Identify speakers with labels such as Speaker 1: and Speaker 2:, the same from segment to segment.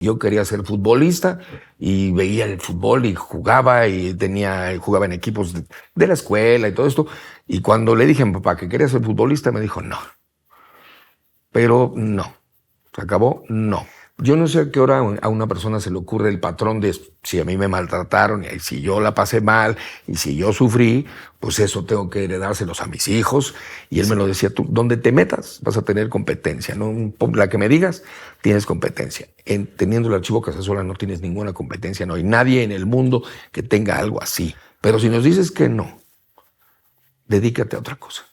Speaker 1: Yo quería ser futbolista y veía el fútbol y jugaba jugaba en equipos de la escuela y todo esto. Y cuando le dije a mi papá que quería ser futbolista, me dijo no. Pero no. ¿Se acabó? No. Yo no sé a qué hora a una persona se le ocurre el patrón de si a mí me maltrataron y si yo la pasé mal y si yo sufrí, pues eso tengo que heredárselos a mis hijos. Y él me lo decía, tú, donde te metas vas a tener competencia, ¿no? La que me digas, tienes competencia. Teniendo el archivo Casasola no tienes ninguna competencia, no hay nadie en el mundo que tenga algo así. Pero si nos dices que no, dedícate a otra cosa.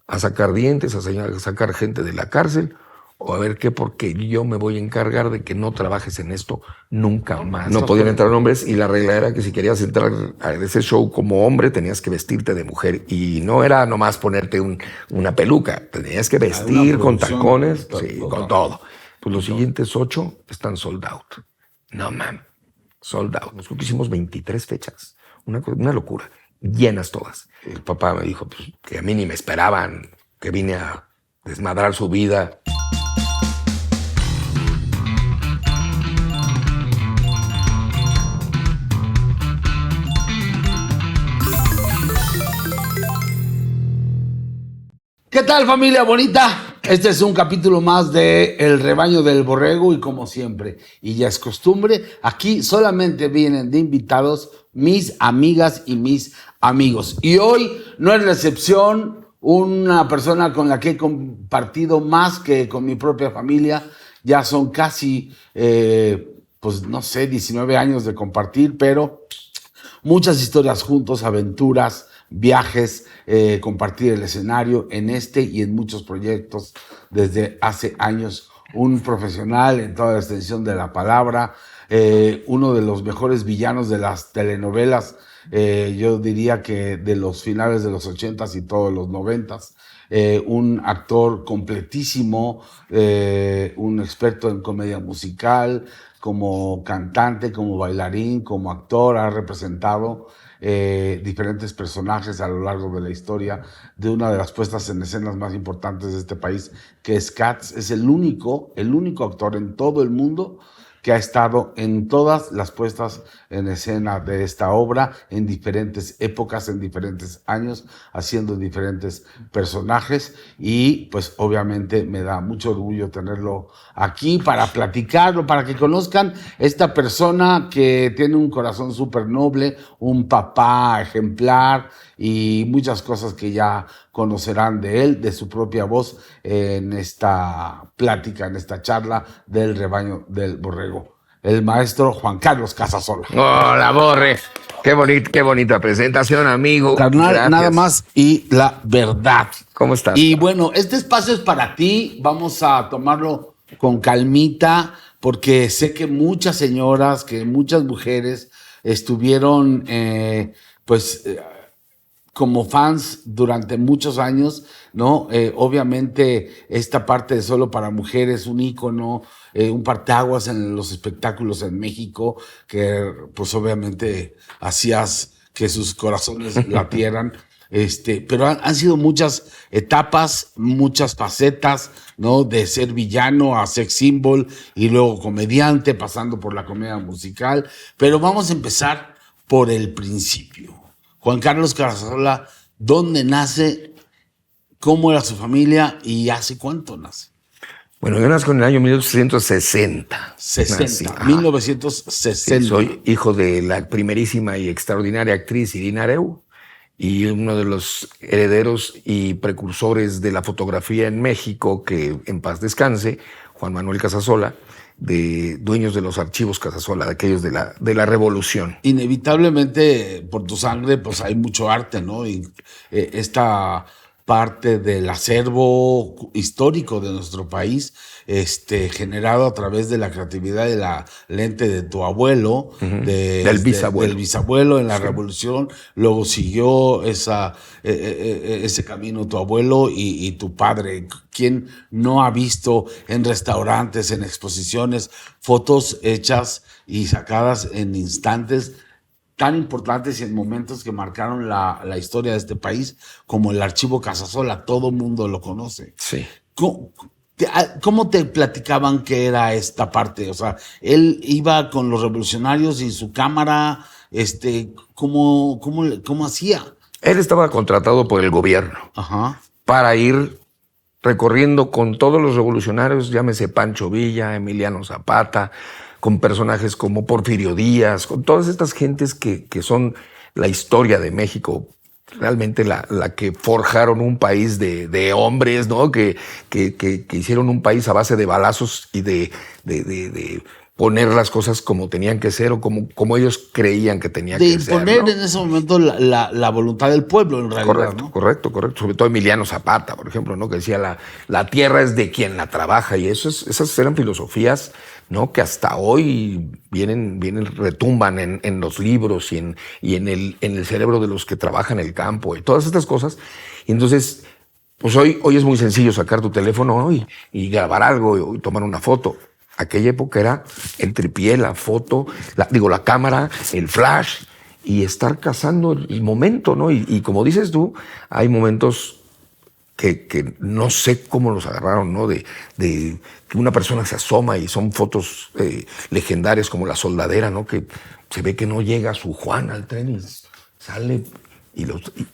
Speaker 1: A sacar dientes, a sacar gente de la cárcel, o a ver qué, porque yo me voy a encargar de que no trabajes en esto nunca más. No podían entrar hombres y la regla era que si querías entrar a ese show como hombre tenías que vestirte de mujer y no era nomás ponerte una peluca, tenías que vestir con tacones, sí, con todo. Pues los siguientes 8 están sold out. No, man, sold out. Nosotros hicimos 23 fechas, una locura, llenas todas. El papá me dijo pues, que a mí ni me esperaban, que vine a desmadrar su vida.
Speaker 2: ¿Qué tal, familia bonita? Este es un capítulo más de El Rebaño del Borrego y como siempre, y ya es costumbre, aquí solamente vienen de invitados mis amigas y mis amigos. Y hoy no es la excepción, una persona con la que he compartido más que con mi propia familia. Ya son casi, pues no sé, 19 años de compartir, pero muchas historias juntos, aventuras, viajes, compartir el escenario en este y en muchos proyectos desde hace años. Un profesional en toda la extensión de la palabra, uno de los mejores villanos de las telenovelas, yo diría que de los finales de los 80s y todos los 90s. Un actor completísimo, un experto en comedia musical, como cantante, como bailarín, como actor, ha representado diferentes personajes a lo largo de la historia de una de las puestas en escenas más importantes de este país, que es Cats. Es el único actor en todo el mundo que ha estado en todas las puestas en escena de esta obra, en diferentes épocas, en diferentes años, haciendo diferentes personajes, y pues obviamente me da mucho orgullo tenerlo aquí para platicarlo, para que conozcan esta persona que tiene un corazón súper noble, un papá ejemplar y muchas cosas que ya conocerán de él, de su propia voz, en esta plática, en esta charla del Rebaño del Borrego. El maestro Juan Carlos Casasola.
Speaker 1: Hola, Borre. Qué bonita presentación, amigo.
Speaker 2: Carnal,
Speaker 1: gracias.
Speaker 2: nada más y la verdad.
Speaker 1: ¿Cómo estás?
Speaker 2: Y bueno, este espacio es para ti. Vamos a tomarlo con calmita, porque sé que muchas señoras, que muchas mujeres estuvieron, como fans durante muchos años, ¿no? Obviamente esta parte de Solo para Mujeres, un ícono, un parteaguas en los espectáculos en México, que pues obviamente hacías que sus corazones latieran. Pero han sido muchas etapas, muchas facetas, ¿no? De ser villano a sex symbol y luego comediante, pasando por la comedia musical. Pero vamos a empezar por el principio. Juan Carlos Casasola, ¿dónde nace? ¿Cómo era su familia? ¿Y hace cuánto nace?
Speaker 1: Bueno, yo nazco en el año 1960.
Speaker 2: 1960.
Speaker 1: Sí, soy hijo de la primerísima y extraordinaria actriz Irina Areu y uno de los herederos y precursores de la fotografía en México, que en paz descanse, Juan Manuel Casasola, de dueños de los archivos Casasola, de aquellos de la Revolución.
Speaker 2: Inevitablemente, por tu sangre, pues hay mucho arte, ¿no? Y esta parte del acervo histórico de nuestro país, generado a través de la creatividad de la lente de tu abuelo,
Speaker 1: Del bisabuelo
Speaker 2: en la Revolución. Luego siguió ese camino tu abuelo y tu padre. ¿Quién no ha visto en restaurantes, en exposiciones, fotos hechas y sacadas en instantes tan importantes y en momentos que marcaron la historia de este país, como el archivo Casasola? Todo mundo lo conoce.
Speaker 1: Sí.
Speaker 2: ¿Cómo te platicaban que era esta parte? O sea, él iba con los revolucionarios y su cámara, ¿cómo hacía?
Speaker 1: Él estaba contratado por el gobierno
Speaker 2: Ajá.
Speaker 1: para ir recorriendo con todos los revolucionarios, llámese Pancho Villa, Emiliano Zapata, con personajes como Porfirio Díaz, con todas estas gentes que son la historia de México, realmente la que forjaron un país de hombres, ¿no? Que hicieron un país a base de balazos y de poner las cosas como tenían que ser o como ellos creían que tenían que ser.
Speaker 2: De imponer,
Speaker 1: ¿no?
Speaker 2: en ese momento la voluntad del pueblo, en realidad.
Speaker 1: Correcto,
Speaker 2: ¿no?
Speaker 1: correcto. Sobre todo Emiliano Zapata, por ejemplo, ¿no? Que decía la tierra es de quien la trabaja. Y esas eran filosofías, ¿no? Que hasta hoy retumban en los libros y en el cerebro de los que trabajan el campo y todas estas cosas. Y entonces, pues hoy es muy sencillo sacar tu teléfono, ¿no? y grabar algo y tomar una foto. Aquella época era el tripié, la foto, la cámara, el flash y estar cazando el momento, ¿no? Y como dices tú, hay momentos que no sé cómo los agarraron, ¿no? De que una persona se asoma y son fotos legendarias como la soldadera, ¿no? Que se ve que no llega su Juan al tren y sale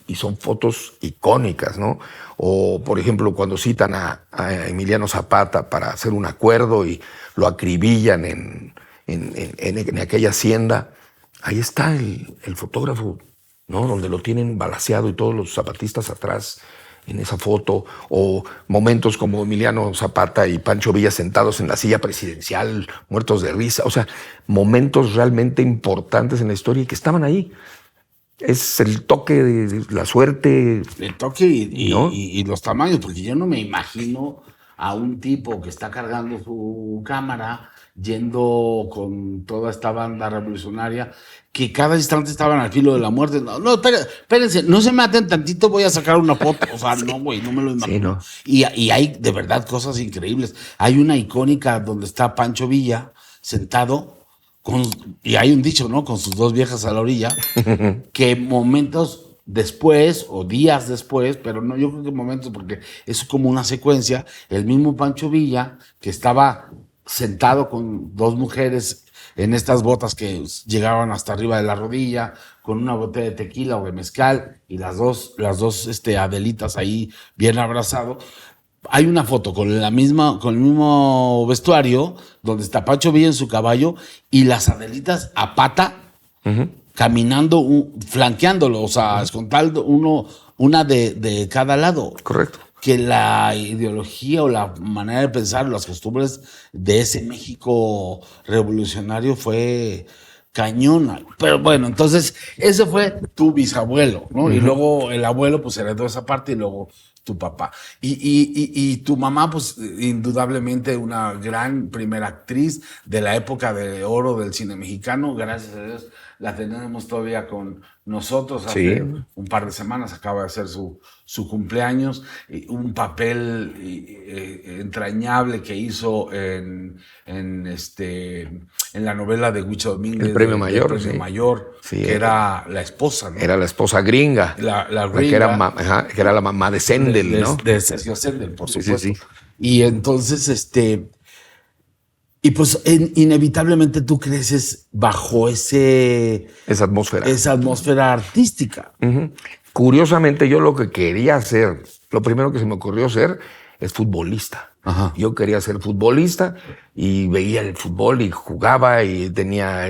Speaker 1: y son fotos icónicas, ¿no? O, por ejemplo, cuando citan a Emiliano Zapata para hacer un acuerdo y lo acribillan en aquella hacienda, ahí está el fotógrafo, ¿no? Donde lo tienen balaceado y todos los zapatistas atrás en esa foto, o momentos como Emiliano Zapata y Pancho Villa sentados en la silla presidencial, muertos de risa, o sea, momentos realmente importantes en la historia y que estaban ahí. Es el toque de la suerte.
Speaker 2: El toque
Speaker 1: ¿no?
Speaker 2: y los tamaños, porque yo no me imagino a un tipo que está cargando su cámara yendo con toda esta banda revolucionaria que cada instante estaban al filo de la muerte. No, espérense, no se maten tantito, voy a sacar una foto. O sea, no, güey, no me lo imagino.
Speaker 1: Sí, no.
Speaker 2: Y hay de verdad cosas increíbles. Hay una icónica donde está Pancho Villa sentado y hay un dicho, ¿no? Con sus dos viejas a la orilla, que momentos después o días después, pero no, yo creo que momentos porque es como una secuencia, el mismo Pancho Villa que estaba sentado con dos mujeres en estas botas que llegaban hasta arriba de la rodilla, con una botella de tequila o de mezcal y las dos Adelitas ahí bien abrazado. Hay una foto con el mismo vestuario, donde está Pancho Villa en su caballo y las Adelitas a pata, caminando, flanqueándolo, o sea, escontando una de cada lado.
Speaker 1: Correcto.
Speaker 2: Que la ideología o la manera de pensar, las costumbres de ese México revolucionario fue cañona. Pero bueno, entonces ese fue tu bisabuelo, ¿no? Y luego el abuelo pues heredó esa parte y luego tu papá. Y tu mamá pues indudablemente una gran primera actriz de la época de oro del cine mexicano, gracias a Dios la tenemos todavía con nosotros. Hace un par de semanas acaba de ser su cumpleaños, un papel entrañable que hizo en la novela de Huicho Domínguez.
Speaker 1: El Premio Mayor.
Speaker 2: El Premio Mayor,
Speaker 1: sí,
Speaker 2: que era la esposa, ¿no?
Speaker 1: Era la esposa gringa.
Speaker 2: La gringa.
Speaker 1: Que era la mamá de Sendel, ¿no?
Speaker 2: De Sergio Sendel, por supuesto.
Speaker 1: Sí.
Speaker 2: Y entonces, y pues inevitablemente tú creces bajo esa
Speaker 1: atmósfera.
Speaker 2: Esa atmósfera artística.
Speaker 1: Curiosamente, yo lo que quería hacer, lo primero que se me ocurrió hacer es futbolista.
Speaker 2: Ajá.
Speaker 1: Yo quería ser futbolista y veía el fútbol y jugaba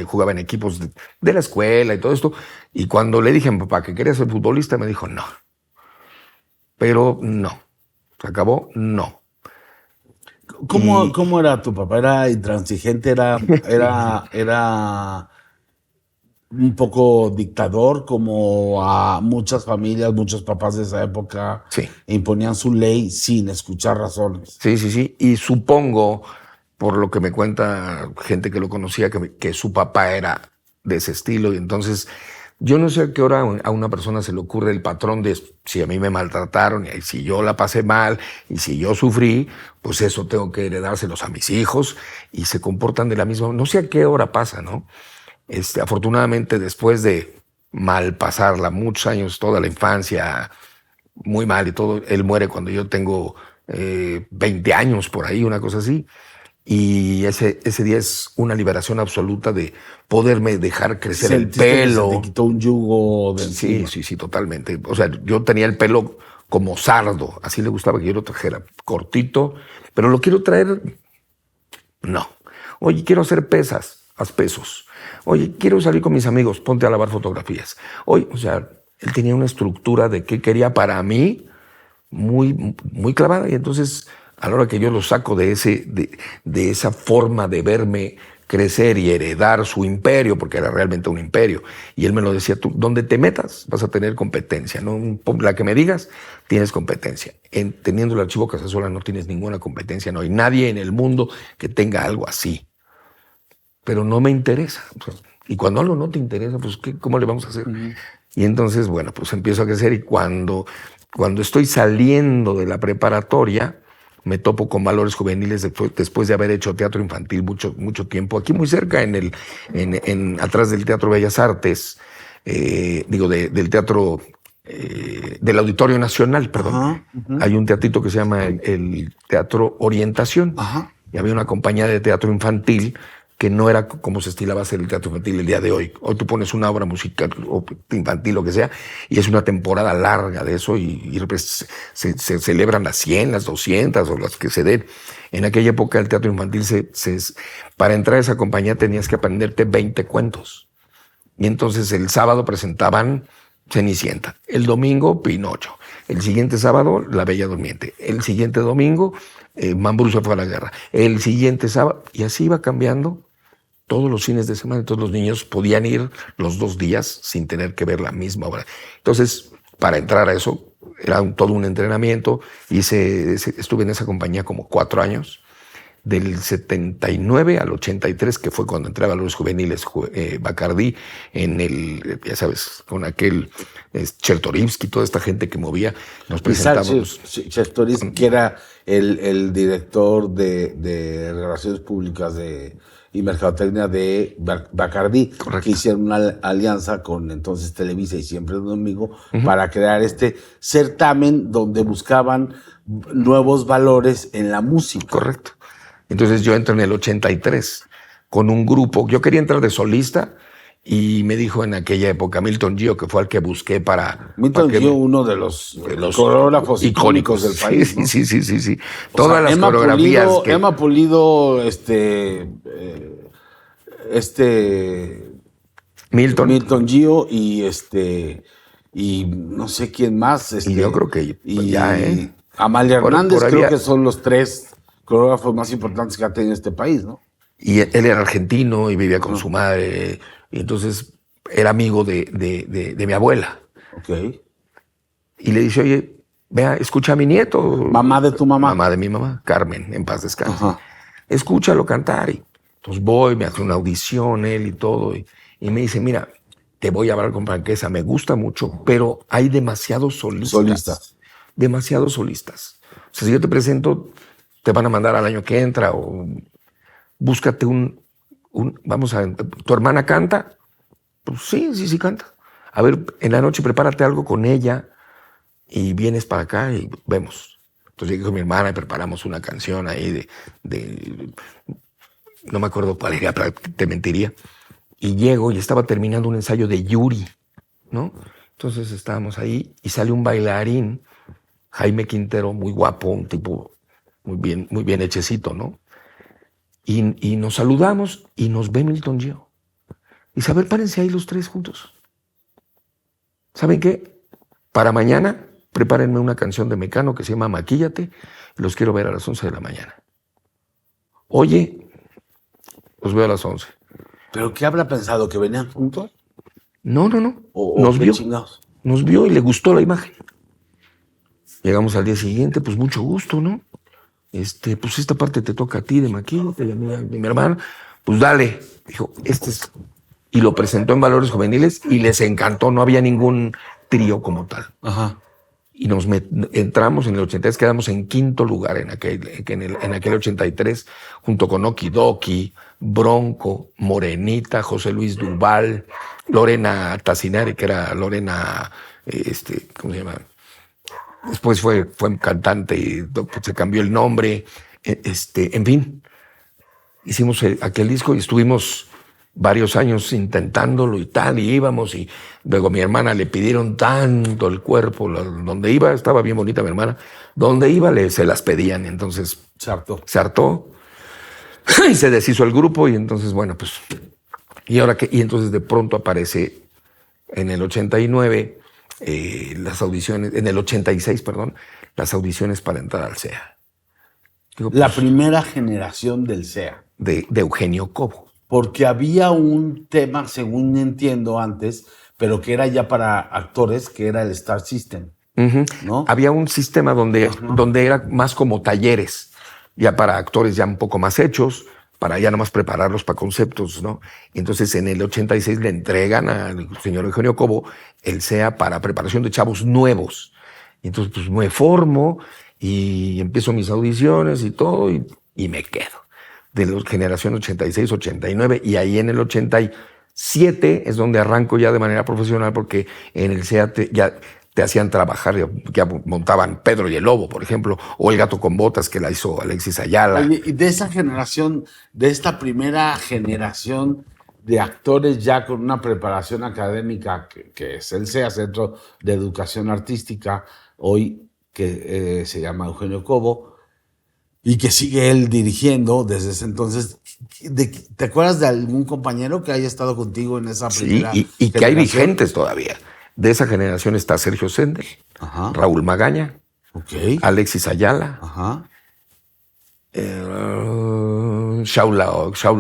Speaker 1: jugaba en equipos de la escuela y todo esto. Y cuando le dije a mi papá que quería ser futbolista, me dijo no. Pero no. Se acabó, no.
Speaker 2: ¿Cómo era tu papá? ¿Era intransigente? ¿Era un poco dictador, como a muchas familias, muchos papás de esa época imponían su ley sin escuchar razones?
Speaker 1: Sí. Y supongo, por lo que me cuenta gente que lo conocía, que su papá era de ese estilo. Y entonces, yo no sé a qué hora a una persona se le ocurre el patrón de si a mí me maltrataron y si yo la pasé mal y si yo sufrí, pues eso tengo que heredárselos a mis hijos y se comportan de la misma. No sé a qué hora pasa, ¿no? Afortunadamente, después de mal pasarla muchos años, toda la infancia, muy mal y todo, él muere cuando yo tengo 20 años por ahí, una cosa así. Y ese día es una liberación absoluta de poderme dejar crecer el pelo.
Speaker 2: Se te quitó un yugo de encima.
Speaker 1: Sí, totalmente. O sea, yo tenía el pelo como sardo, así le gustaba que yo lo trajera, cortito, pero lo quiero traer, no. Oye, quiero hacer pesas, haz pesos. Oye, quiero salir con mis amigos, ponte a lavar fotografías. Oye, o sea, él tenía una estructura de qué quería para mí muy clavada, y entonces a la hora que yo lo saco de esa forma de verme crecer y heredar su imperio, porque era realmente un imperio, y él me lo decía: tú, donde te metas vas a tener competencia, ¿no? La que me digas, tienes competencia. Teniendo el archivo Casasola no tienes ninguna competencia, no hay nadie en el mundo que tenga algo así. Pero no me interesa. Y cuando algo no te interesa, pues ¿cómo le vamos a hacer? Uh-huh. Y entonces, bueno, pues empiezo a crecer, y cuando estoy saliendo de la preparatoria, me topo con Valores Juveniles después de haber hecho teatro infantil mucho tiempo, aquí muy cerca, atrás del Teatro Bellas Artes, del Teatro, del Auditorio Nacional, perdón. Uh-huh. Hay un teatrito que se llama el Teatro Orientación, uh-huh. Y había una compañía de teatro infantil que no era como se estilaba hacer el teatro infantil el día de hoy. Hoy tú pones una obra musical o infantil, lo que sea, y es una temporada larga de eso, y pues se celebran las 100, las 200 o las que se den. En aquella época el teatro infantil, para entrar a esa compañía tenías que aprenderte 20 cuentos. Y entonces el sábado presentaban Cenicienta, el domingo Pinocho, el siguiente sábado La Bella Durmiente, el siguiente domingo Mambrú se fue a la guerra, el siguiente sábado, y así iba cambiando todos los fines de semana. Entonces los niños podían ir los 2 días sin tener que ver la misma obra. Entonces, para entrar a eso, era todo un entrenamiento. Estuve en esa compañía como 4 años, del 79 al 83, que fue cuando entré a Valores Juveniles, Bacardí, ya sabes, con aquel Chertorivsky, toda esta gente que movía, nos presentábamos.
Speaker 2: Chertorivsky, que era el director de Relaciones Públicas y Mercadotecnia de Bacardí. Correcto. Que hicieron una alianza con entonces Televisa y Siempre el Domingo, uh-huh. Para crear este certamen donde buscaban nuevos valores en la música.
Speaker 1: Correcto. Entonces yo entro en el 83 con un grupo. Yo quería entrar de solista, y me dijo en aquella época Milton Gio, que fue al que busqué para...
Speaker 2: Milton Gio, uno de los coreógrafos icónicos del país, ¿no?
Speaker 1: Sí. Todas las coreografías.
Speaker 2: Emma Pulido, Milton Gio y no sé quién más.
Speaker 1: Y yo creo que ya,
Speaker 2: Amalia Hernández, creo que son los 3 coreógrafos más importantes que ha tenido este país, ¿no?
Speaker 1: Y él era argentino y vivía con su madre, y entonces era amigo de mi abuela.
Speaker 2: Ok.
Speaker 1: Y le dice: oye, vea, escucha a mi nieto.
Speaker 2: ¿Mamá de tu mamá?
Speaker 1: Mamá de mi mamá, Carmen, en paz descanse. Uh-huh. Escúchalo cantar. Y entonces voy, me hace una audición él y todo, y me dice: mira, te voy a hablar con franqueza, me gusta mucho, pero hay demasiados solistas. Demasiados solistas. O sea, si yo te presento, te van a mandar al año que entra, o búscate ¿tu hermana canta? Pues sí canta. A ver, en la noche prepárate algo con ella y vienes para acá y vemos. Entonces llegué con mi hermana y preparamos una canción ahí no me acuerdo cuál era, pero te mentiría. Y llego y estaba terminando un ensayo de Yuri, ¿no? Entonces estábamos ahí y sale un bailarín, Jaime Quintero, muy guapo, un tipo muy bien hechecito, ¿no? Y nos saludamos y nos ve Milton Gio. Dice: a ver, párense ahí los 3 juntos. ¿Saben qué? Para mañana, prepárenme una canción de Mecano que se llama Maquíllate. Los quiero ver a las 11 de la mañana. Oye, los veo a las 11.
Speaker 2: ¿Pero qué habrá pensado? ¿Que venían juntos?
Speaker 1: No.
Speaker 2: Nos vio. Chingados.
Speaker 1: Nos vio y le gustó la imagen. Llegamos al día siguiente, pues mucho gusto, ¿no? Pues esta parte te toca a ti de Maquíllate, y a mi hermana. Pues dale. Dijo, y lo presentó en Valores Juveniles y les encantó. No había ningún trío como tal.
Speaker 2: Ajá.
Speaker 1: Y entramos en el 83, quedamos en 5º lugar en aquel 83, junto con Okidoki, Bronco, Morenita, José Luis Duval, Lorena Tassinari, que era Lorena, ¿cómo se llama? Después fue cantante y se cambió el nombre. En fin, hicimos aquel disco y estuvimos varios años intentándolo y tal, y íbamos, y luego a mi hermana le pidieron tanto el cuerpo, donde iba, estaba bien bonita mi hermana, donde iba se las pedían, entonces se hartó y se deshizo el grupo, y entonces, bueno, pues, y entonces de pronto aparece en el 89, las audiciones, en el 86, perdón, las audiciones para entrar al SEA. Digo,
Speaker 2: La primera generación del SEA.
Speaker 1: De Eugenio Cobo.
Speaker 2: Porque había un tema, según entiendo antes, pero que era ya para actores, que era el Star System, ¿no?
Speaker 1: Había un sistema donde era más como talleres, ya para actores ya un poco más hechos, para ya nomás prepararlos para conceptos, ¿no? Y entonces en el 86 le entregan al señor Eugenio Cobo el SEA para preparación de chavos nuevos. Y entonces pues me formo y empiezo mis audiciones y todo, y me quedo. De la generación 86, 89, y ahí en el 87 es donde arranco ya de manera profesional, porque en el SEA ya te hacían trabajar, ya montaban Pedro y el Lobo, por ejemplo, o El Gato con Botas, que la hizo Alexis Ayala.
Speaker 2: Oye, y de esa generación, de esta primera generación de actores ya con una preparación académica, que es el SEA, Centro de Educación Artística, hoy que se llama Eugenio Cobo, y que sigue él dirigiendo desde ese entonces. ¿Te acuerdas de algún compañero que haya estado contigo en esa primera
Speaker 1: Sí, y que hay vigentes todavía. De esa generación está Sergio Sendel, Raúl Magaña, Alexis Ayala, Shaula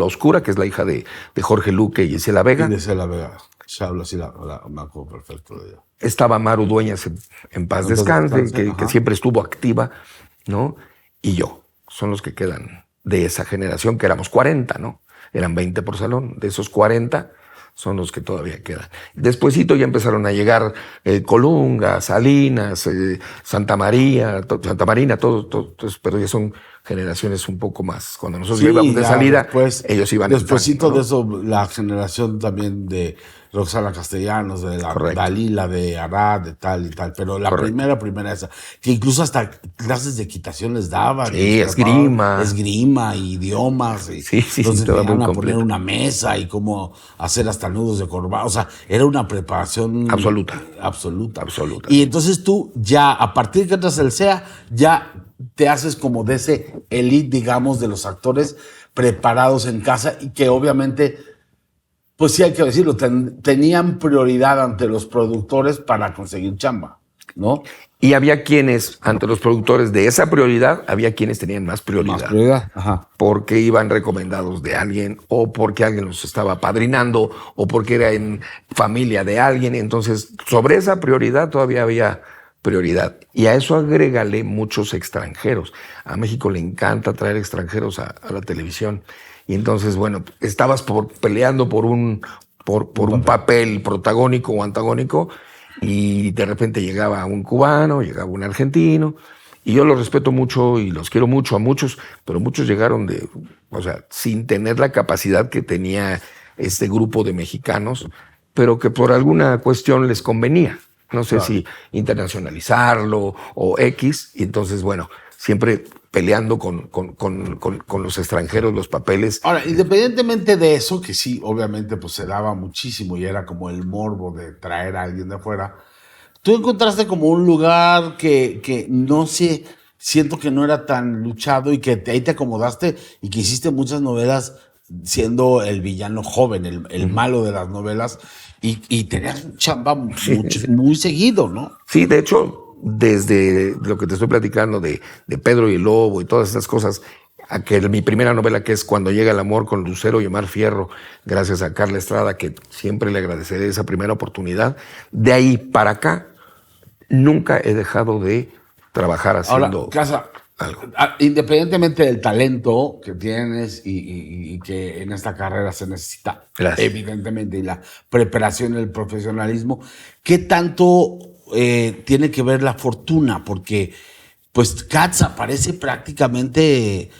Speaker 1: Oscura, que es la hija de Jorge Luque y Isela Vega.
Speaker 2: Y de Isela Vega. Shaula, sí, me acuerdo perfecto de ella.
Speaker 1: Estaba Maru Dueñas en paz descanse, que siempre estuvo activa, ¿no? Y yo. Son los que quedan de esa generación, que éramos 40, ¿no? Eran 20 por salón. De esos 40 son los que todavía quedan. Despuésito ya empezaron a llegar Colunga, Salinas, Santa Marina, todos, pero ya son generaciones un poco más. Cuando nosotros íbamos de salida, ellos iban
Speaker 2: despuésito, ¿no?
Speaker 1: De
Speaker 2: eso, la generación también de Roxana Castellanos, de la Dalila, de Arad, de tal y tal. Pero la primera esa, que incluso hasta clases de equitación les daban.
Speaker 1: Sí,
Speaker 2: esgrima, idiomas. Entonces iban a poner una mesa y cómo hacer hasta nudos de corbata. O sea, era una preparación
Speaker 1: absoluta.
Speaker 2: Y entonces tú ya, a partir de que entras al SEA, ya te haces como de ese elite, digamos, de los actores preparados en casa, y que obviamente, pues sí hay que decirlo, tenían prioridad ante los productores para conseguir chamba, ¿no?
Speaker 1: Y había quienes, ante los productores de esa prioridad, había quienes tenían más prioridad. Porque iban recomendados de alguien, o porque alguien los estaba padrinando, o porque era en familia de alguien. Entonces, sobre esa prioridad todavía había prioridad. Y a eso agrégale muchos extranjeros. A México le encanta traer extranjeros a la televisión. Y entonces, bueno, estabas peleando por un papel protagónico o antagónico, y de repente llegaba un cubano, llegaba un argentino, y yo los respeto mucho y los quiero mucho a muchos, pero muchos llegaron sin tener la capacidad que tenía este grupo de mexicanos, pero que por alguna cuestión les convenía. No sé si internacionalizarlo o X, y entonces, bueno, siempre peleando con los extranjeros los papeles.
Speaker 2: Ahora, independientemente de eso, que sí, obviamente, pues se daba muchísimo y era como el morbo de traer a alguien de afuera, tú encontraste como un lugar que no sé, siento que no era tan luchado, y que ahí te acomodaste y que hiciste muchas novelas siendo el villano joven, el malo de las novelas, y tenías un chamba muy seguido, ¿no?
Speaker 1: Sí, de hecho, desde lo que te estoy platicando de Pedro y el Lobo y todas esas cosas, mi primera novela, que es Cuando llega el amor, con Lucero y Omar Fierro, gracias a Carla Estrada, que siempre le agradeceré esa primera oportunidad. De ahí para acá, nunca he dejado de trabajar haciendo algo.
Speaker 2: Independientemente del talento que tienes y que en esta carrera se necesita, evidentemente, y la preparación y el profesionalismo, ¿qué tanto tiene que ver la fortuna? Porque pues Katz aparece prácticamente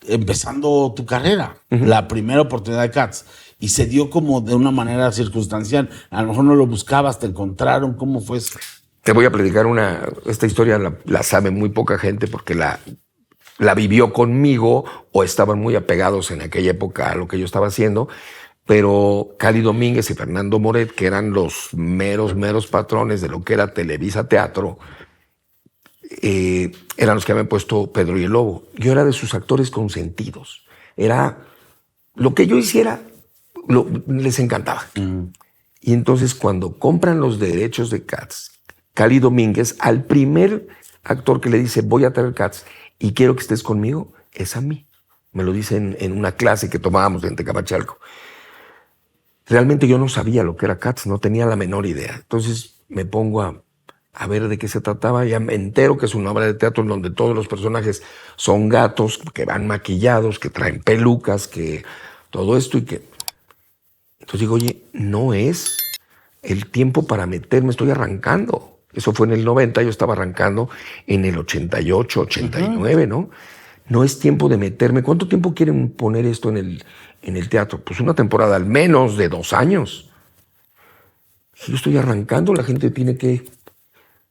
Speaker 2: empezando tu carrera, la primera oportunidad de Katz, y se dio como de una manera circunstancial. A lo mejor no lo buscabas, te encontraron. ¿Cómo fue eso?
Speaker 1: Te voy a platicar esta historia la sabe muy poca gente porque la vivió conmigo o estaban muy apegados en aquella época a lo que yo estaba haciendo, pero Cali Domínguez y Fernando Moret, que eran los meros patrones de lo que era Televisa Teatro, eran los que habían puesto Pedro y el Lobo. Yo era de sus actores consentidos. Era lo que yo hiciera, les encantaba. Y entonces cuando compran los derechos de Cats, Cali Domínguez, al primer actor que le dice voy a traer Cats y quiero que estés conmigo, es a mí. Me lo dice en una clase que tomábamos en Tecamachalco. Realmente yo no sabía lo que era Cats, no tenía la menor idea. Entonces me pongo a ver de qué se trataba. Ya me entero que es una obra de teatro en donde todos los personajes son gatos, que van maquillados, que traen pelucas, que todo esto y que... Entonces digo, oye, no es el tiempo para meterme, estoy arrancando. Eso fue en el 90, yo estaba arrancando en el 88, 89, ¿no? No es tiempo de meterme. ¿Cuánto tiempo quieren poner esto en el teatro? Pues una temporada al menos de 2 años. Yo estoy arrancando, la gente tiene que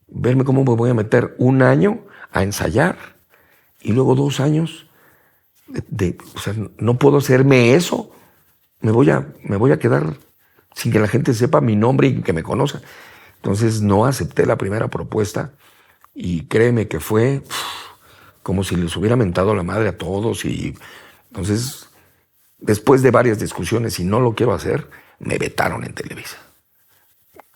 Speaker 1: verme cómo me voy a meter 1 año a ensayar y luego 2 años o sea, no puedo hacerme eso. Me voy a quedar sin que la gente sepa mi nombre y que me conozca. Entonces no acepté la primera propuesta y créeme que fue como si les hubiera mentado la madre a todos. Y entonces, después de varias discusiones, y no lo quiero hacer, me vetaron en Televisa.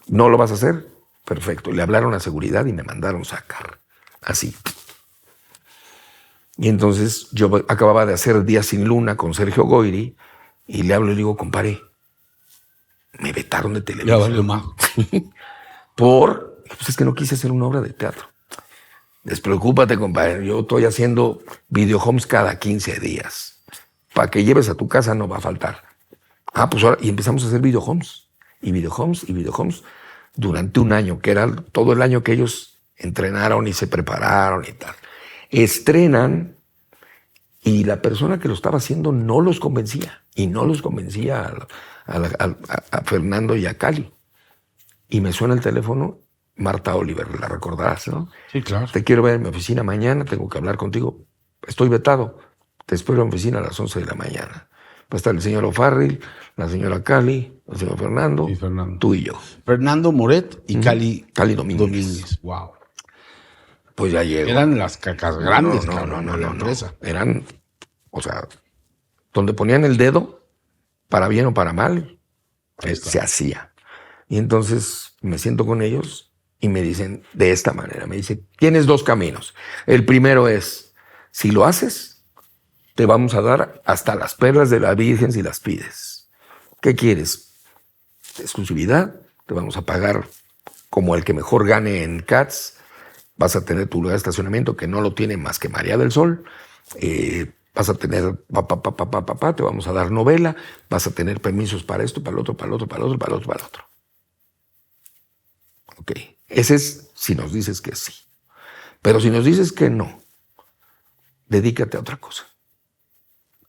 Speaker 1: ¿No lo vas a hacer? Perfecto. Le hablaron a seguridad y me mandaron sacar. Así. Y entonces yo acababa de hacer Días sin Luna con Sergio Goyri y le hablo y le digo, compadre, me vetaron de Televisa.
Speaker 2: Ya valió más.
Speaker 1: Pues es que no quise hacer una obra de teatro. Despreocúpate, compadre. Yo estoy haciendo videohomes cada 15 días. Para que lleves a tu casa no va a faltar. Pues ahora, y empezamos a hacer videohomes. Y videohomes durante 1 año, que era todo el año que ellos entrenaron y se prepararon y tal. Estrenan y la persona que lo estaba haciendo no los convencía. Y no los convencía a Fernando y a Cali. Y me suena el teléfono, Marta Oliver, la recordarás, ¿no?
Speaker 2: Sí, claro.
Speaker 1: Te quiero ver en mi oficina mañana, tengo que hablar contigo. Estoy vetado. Te espero en mi oficina a las 11 de la mañana. Va a estar el señor O'Farrill, la señora Cali, el señor Fernando, tú y yo.
Speaker 2: Fernando Moret y Cali
Speaker 1: Domínguez.
Speaker 2: Wow.
Speaker 1: Pues ya llego.
Speaker 2: Eran las cacas grandes,
Speaker 1: No,
Speaker 2: la empresa.
Speaker 1: Eran, o sea, donde ponían el dedo, para bien o para mal, se hacía. Y entonces me siento con ellos y me dicen de esta manera, me dicen, tienes 2 caminos. El primero es, si lo haces, te vamos a dar hasta las perlas de la Virgen si las pides. ¿Qué quieres? Exclusividad, te vamos a pagar como el que mejor gane en Cats, vas a tener tu lugar de estacionamiento que no lo tiene más que María del Sol, vas a tener te vamos a dar novela, vas a tener permisos para esto, para el otro, para el otro, para el otro, para el otro, para el otro. Ok, ese es si nos dices que sí. Pero si nos dices que no, dedícate a otra cosa.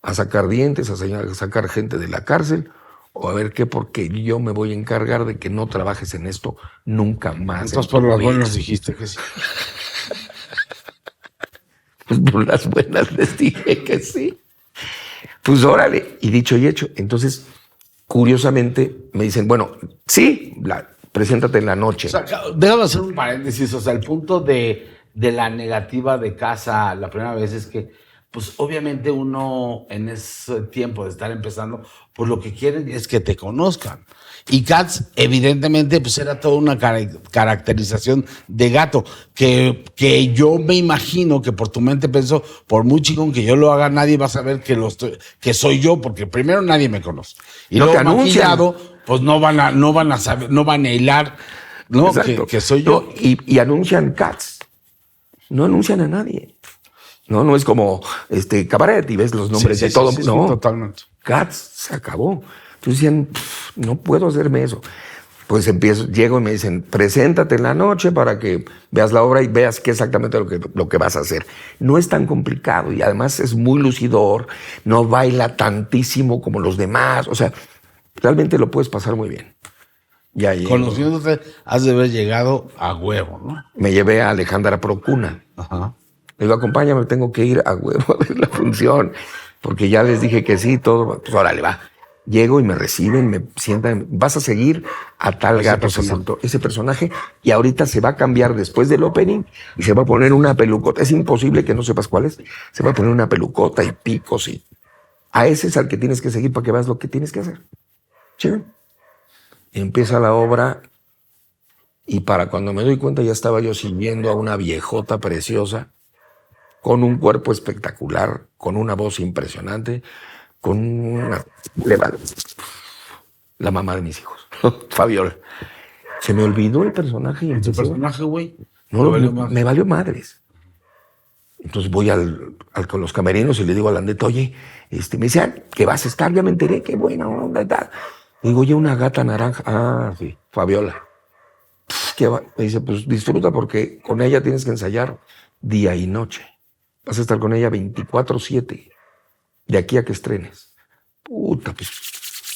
Speaker 1: A sacar dientes, a sacar gente de la cárcel, o a ver qué, porque yo me voy a encargar de que no trabajes en esto nunca más.
Speaker 2: Entonces por las buenas dijiste que sí.
Speaker 1: Pues por las buenas les dije que sí. Pues órale, y dicho y hecho. Entonces, curiosamente, me dicen, bueno, sí, preséntate en la noche.
Speaker 2: O sea, déjame hacer un paréntesis. O sea, el punto de la negativa de casa la primera vez es que, pues obviamente uno en ese tiempo de estar empezando, pues lo que quieren es que te conozcan. Y Cats, evidentemente, pues era toda una caracterización de gato, que yo me imagino que por tu mente pensó, por muy chingón que yo lo haga, nadie va a saber que soy yo, porque primero nadie me conoce. Y
Speaker 1: no
Speaker 2: luego
Speaker 1: te anuncian,
Speaker 2: maquillado, pues no van a saber, no van a hilar, ¿no? Que soy yo.
Speaker 1: No, y anuncian Cats. No anuncian a nadie. No es como Cabaret y ves los nombres de todo. No,
Speaker 2: sí, totalmente.
Speaker 1: Cats se acabó. Entonces decían, no puedo hacerme eso. Pues llego y me dicen, preséntate en la noche para que veas la obra y veas qué exactamente lo que vas a hacer. No es tan complicado y además es muy lucidor, no baila tantísimo como los demás. O sea, realmente lo puedes pasar muy bien. Ya llego.
Speaker 2: Conociéndote, has de haber llegado a huevo, ¿no?
Speaker 1: Me llevé a Alejandra Procuna.
Speaker 2: Ajá.
Speaker 1: Le digo, acompáñame, tengo que ir a huevo a ver la función, porque ya les dije que sí, todo, pues órale, va. Llego y me reciben, me sientan, vas a seguir a tal gato, ese personaje, y ahorita se va a cambiar después del opening y se va a poner una pelucota. Es imposible que no sepas cuál es. Se va a poner una pelucota y picos y a ese es al que tienes que seguir para que veas lo que tienes que hacer. ¿Sí? Y empieza la obra y para cuando me doy cuenta ya estaba yo siguiendo a una viejota preciosa, con un cuerpo espectacular, con una voz impresionante, con una... La mamá de mis hijos, Fabiola. Se me olvidó el personaje.
Speaker 2: ¿Tu personaje, güey?
Speaker 1: No, me valió madres. Entonces voy con los camerinos y le digo a Landeta, oye, me dice, que vas a estar, ya me enteré, qué buena onda y tal. Le digo, oye, una gata naranja. Ah, sí, Fabiola. Me dice, pues disfruta porque con ella tienes que ensayar día y noche. Vas a estar con ella 24/7, de aquí a que estrenes. Puta, pues,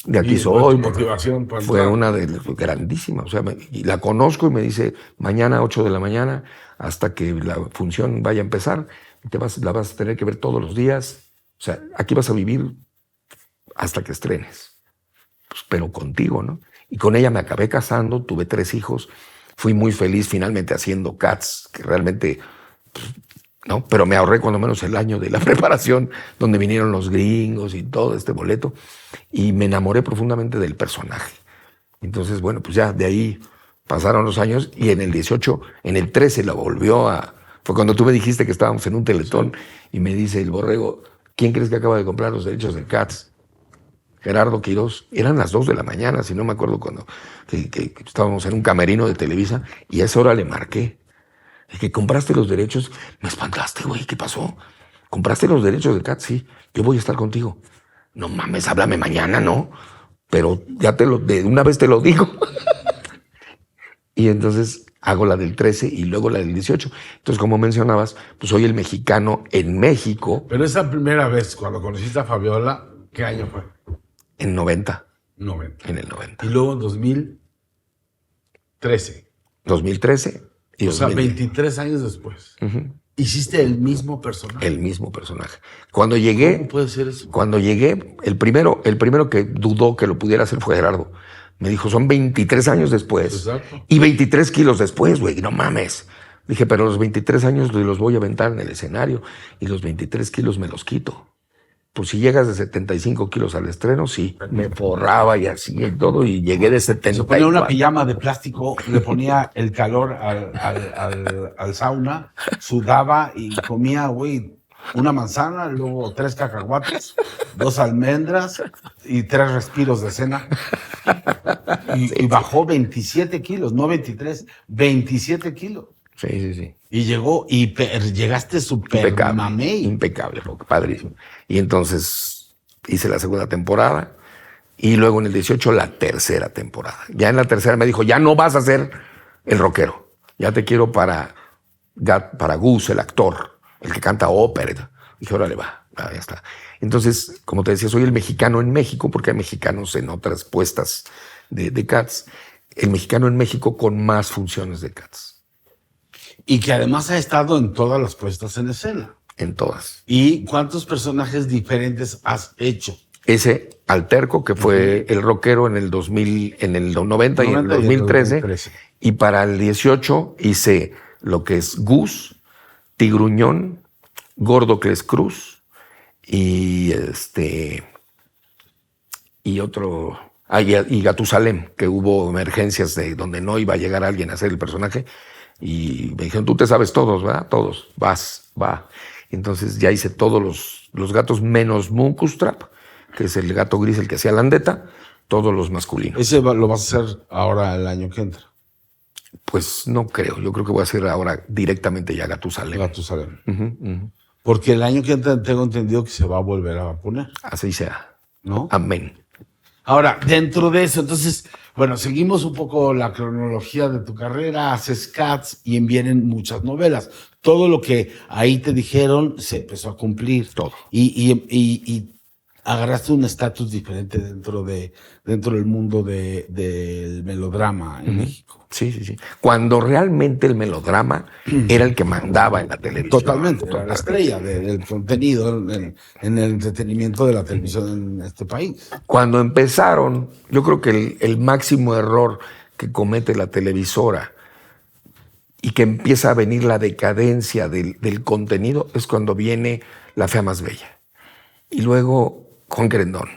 Speaker 1: de aquí soy.
Speaker 2: Motivación
Speaker 1: fue una grandísima. O sea, y la conozco y me dice, mañana 8 de la mañana, hasta que la función vaya a empezar, la vas a tener que ver todos los días. O sea, aquí vas a vivir hasta que estrenes. Pues, pero contigo, ¿no? Y con ella me acabé casando, tuve 3 hijos, fui muy feliz finalmente haciendo Cats, que realmente... Pues, ¿no? Pero me ahorré cuando menos el año de la preparación, donde vinieron los gringos y todo este boleto, y me enamoré profundamente del personaje. Entonces, bueno, pues ya de ahí pasaron los años, y en el 18, en el 13 la volvió a... Fue cuando tú me dijiste que estábamos en un teletón, y me dice el Borrego, ¿quién crees que acaba de comprar los derechos de Cats? Gerardo Quirós. Eran las 2 de la mañana, si no me acuerdo cuando que estábamos en un camerino de Televisa, y a esa hora le marqué. El que compraste los derechos, me espantaste, güey, ¿qué pasó? ¿Compraste los derechos de Cats? Sí, yo voy a estar contigo. No mames, háblame mañana, ¿no? Pero ya de una vez te lo digo. Y entonces hago la del 13 y luego la del 18. Entonces, como mencionabas, pues soy el mexicano en México.
Speaker 2: Pero esa primera vez, cuando conociste a Fabiola, ¿qué año fue?
Speaker 1: En 90.
Speaker 2: 90.
Speaker 1: En el 90.
Speaker 2: Y luego en 2013.
Speaker 1: 2013. Y
Speaker 2: o sea, 23 años después. Hiciste el mismo personaje.
Speaker 1: El mismo personaje. Cuando llegué...
Speaker 2: ¿Cómo puede ser eso?
Speaker 1: Cuando llegué, el primero que dudó que lo pudiera hacer fue Gerardo. Me dijo, son 23 años después.
Speaker 2: Exacto.
Speaker 1: Y 23 kilos después, güey, no mames. Dije, pero los 23 años los voy a aventar en el escenario y los 23 kilos me los quito. Pues si llegas de 75 kilos al estreno, sí. Me forraba y así y todo, y llegué de 74.
Speaker 2: Se ponía una pijama de plástico, le ponía el calor al sauna, sudaba y comía, güey, una manzana, luego 3 cacahuates, 2 almendras y 3 respiros de cena. Y bajó 27 kilos, no 23, 27 kilos.
Speaker 1: Sí.
Speaker 2: Y llegó, y llegaste súper mamey.
Speaker 1: Impecable, padrísimo. Y entonces hice la segunda temporada y luego en el 18 la tercera temporada. Ya en la tercera me dijo, ya no vas a ser el rockero, ya te quiero para Gus, el actor, el que canta ópera. Dije, órale, va, ya está. Entonces, como te decía, soy el mexicano en México, porque hay mexicanos en otras puestas de Cats. El mexicano en México con más funciones de Cats.
Speaker 2: Y que además ha estado en todas las puestas en escena.
Speaker 1: En todas.
Speaker 2: ¿Y cuántos personajes diferentes has hecho?
Speaker 1: Ese Alterco, que fue el rockero en el 2000, en el 90 y en el 2013. Y para el 18 hice lo que es Gus, Tigruñón, Gordo Cres Cruz y y otro... y Gatusalem, que hubo emergencias de donde no iba a llegar alguien a hacer el personaje. Y me dijeron, tú te sabes todos, ¿verdad? Todos, va. Entonces ya hice todos los gatos menos Munkustrap, que es el gato gris, el que hacía Landeta, todos los masculinos.
Speaker 2: ¿Ese lo vas a hacer ahora el año que entra?
Speaker 1: Pues no creo, yo creo que voy a hacer ahora directamente ya Gatusalem.
Speaker 2: Gatusalem. Porque el año que entra tengo entendido que se va a volver a poner.
Speaker 1: Así sea.
Speaker 2: ¿No?
Speaker 1: Amén.
Speaker 2: Ahora, dentro de eso, entonces, bueno, seguimos un poco la cronología de tu carrera, haces Cats y vienen muchas novelas. Todo lo que ahí te dijeron se empezó a cumplir.
Speaker 1: Todo.
Speaker 2: Y agarraste un estatus diferente dentro del mundo del melodrama en México.
Speaker 1: Sí, sí, sí. Cuando realmente el melodrama era el que mandaba en la televisión.
Speaker 2: Totalmente, era la estrella del contenido en el entretenimiento de la televisión en este país.
Speaker 1: Cuando empezaron, yo creo que el máximo error que comete la televisora y que empieza a venir la decadencia del contenido es cuando viene La Fea Más Bella. Y luego Juan Querendón.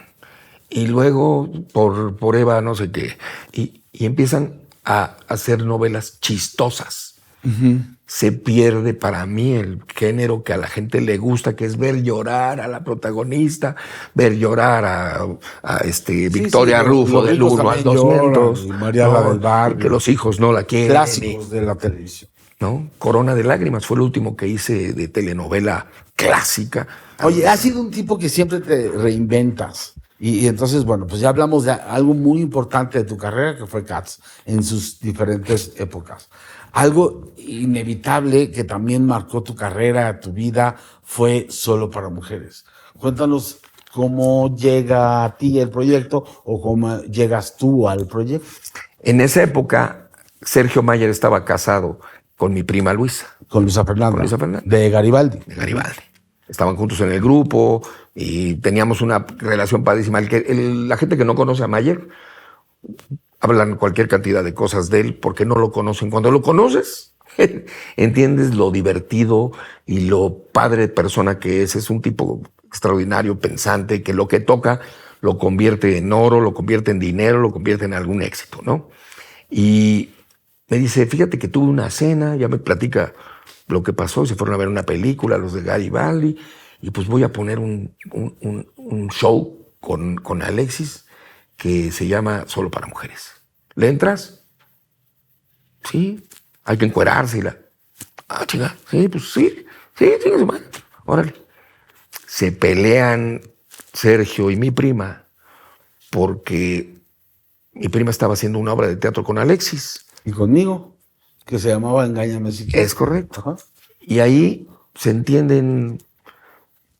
Speaker 1: Y luego por Eva no sé qué. Y empiezan a hacer novelas chistosas. Se pierde para mí el género que a la gente le gusta, que es ver llorar a la protagonista, ver llorar a Victoria Rufo del 1 al 200.
Speaker 2: Mariala del Barrio.
Speaker 1: Que los hijos no la quieren.
Speaker 2: Clásicos de la televisión.
Speaker 1: ¿No? Corona de Lágrimas fue el último que hice de telenovela clásica.
Speaker 2: Oye, has sido un tipo que siempre te reinventas. Y entonces, bueno, pues ya hablamos de algo muy importante de tu carrera, que fue Cats, en sus diferentes épocas. Algo inevitable que también marcó tu carrera, tu vida, fue Solo para Mujeres. Cuéntanos cómo llega a ti el proyecto o cómo llegas tú al proyecto.
Speaker 1: En esa época, Sergio Mayer estaba casado con mi prima Luisa.
Speaker 2: Con Luisa Fernanda.
Speaker 1: Con Luisa Fernanda.
Speaker 2: De Garibaldi.
Speaker 1: De Garibaldi. Estaban juntos en el grupo y teníamos una relación padrísima. La gente que no conoce a Mayer hablan cualquier cantidad de cosas de él porque no lo conocen. Cuando lo conoces, entiendes lo divertido y lo padre persona que es. Es un tipo extraordinario, pensante, que lo que toca lo convierte en oro, lo convierte en dinero, lo convierte en algún éxito, ¿no? Y me dice, fíjate que tuve una cena, ya me platica lo que pasó, se fueron a ver una película, los de Garibaldi, y pues voy a poner un show con Alexis que se llama Solo para Mujeres. ¿Le entras? Sí, hay que encuerarse. Chica, sí, pues sí, órale. Se pelean Sergio y mi prima porque mi prima estaba haciendo una obra de teatro con Alexis.
Speaker 2: Y conmigo, que se llamaba Engáñame si quieres.
Speaker 1: Es correcto.
Speaker 2: Ajá.
Speaker 1: Y ahí se entienden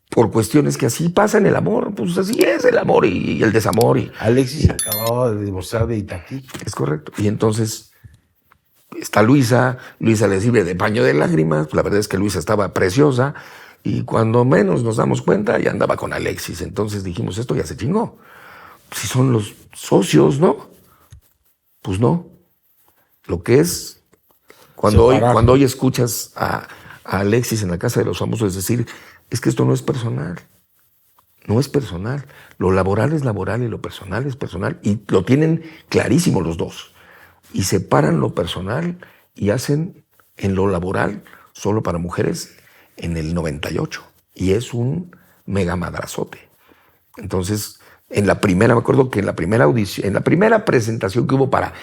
Speaker 1: por cuestiones que así pasa en el amor. Pues así es el amor y el desamor.
Speaker 2: Alexis acababa de divorciar de Itatí.
Speaker 1: Es correcto. Y entonces está Luisa le sirve de paño de lágrimas. La verdad es que Luisa estaba preciosa. Y cuando menos nos damos cuenta, ya andaba con Alexis. Entonces dijimos, esto ya se chingó. Si son los socios, ¿no? Pues no. Lo que es, cuando hoy escuchas a Alexis en la Casa de los Famosos, es decir, es que esto no es personal. No es personal. Lo laboral es laboral y lo personal es personal. Y lo tienen clarísimo los dos. Y separan lo personal y hacen en lo laboral Solo para Mujeres en el 98. Y es un mega madrazote. Entonces, me acuerdo que en la primera audición, en la primera presentación que hubo para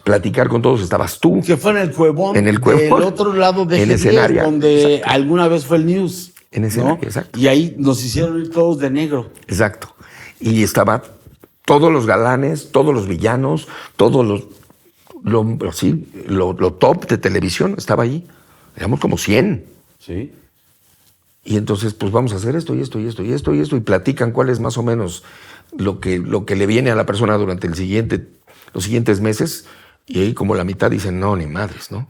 Speaker 1: platicar con todos, estabas tú.
Speaker 2: Que fue en el Cuevón.
Speaker 1: En el Cuevón.
Speaker 2: Del otro lado de
Speaker 1: el
Speaker 2: G10,
Speaker 1: escenario.
Speaker 2: donde
Speaker 1: Exacto.
Speaker 2: alguna vez fue el News.
Speaker 1: En escenario, exacto.
Speaker 2: Y ahí nos hicieron ir todos de negro.
Speaker 1: Exacto. Y estaba todos los galanes, todos los villanos, todos lo top de televisión estaba ahí. Éramos como 100.
Speaker 2: Sí.
Speaker 1: Y entonces, pues vamos a hacer esto y esto y esto y esto y esto, y platican cuál es más o menos lo que le viene a la persona durante los siguientes meses, y ahí como la mitad dicen, no, ni madres, ¿no?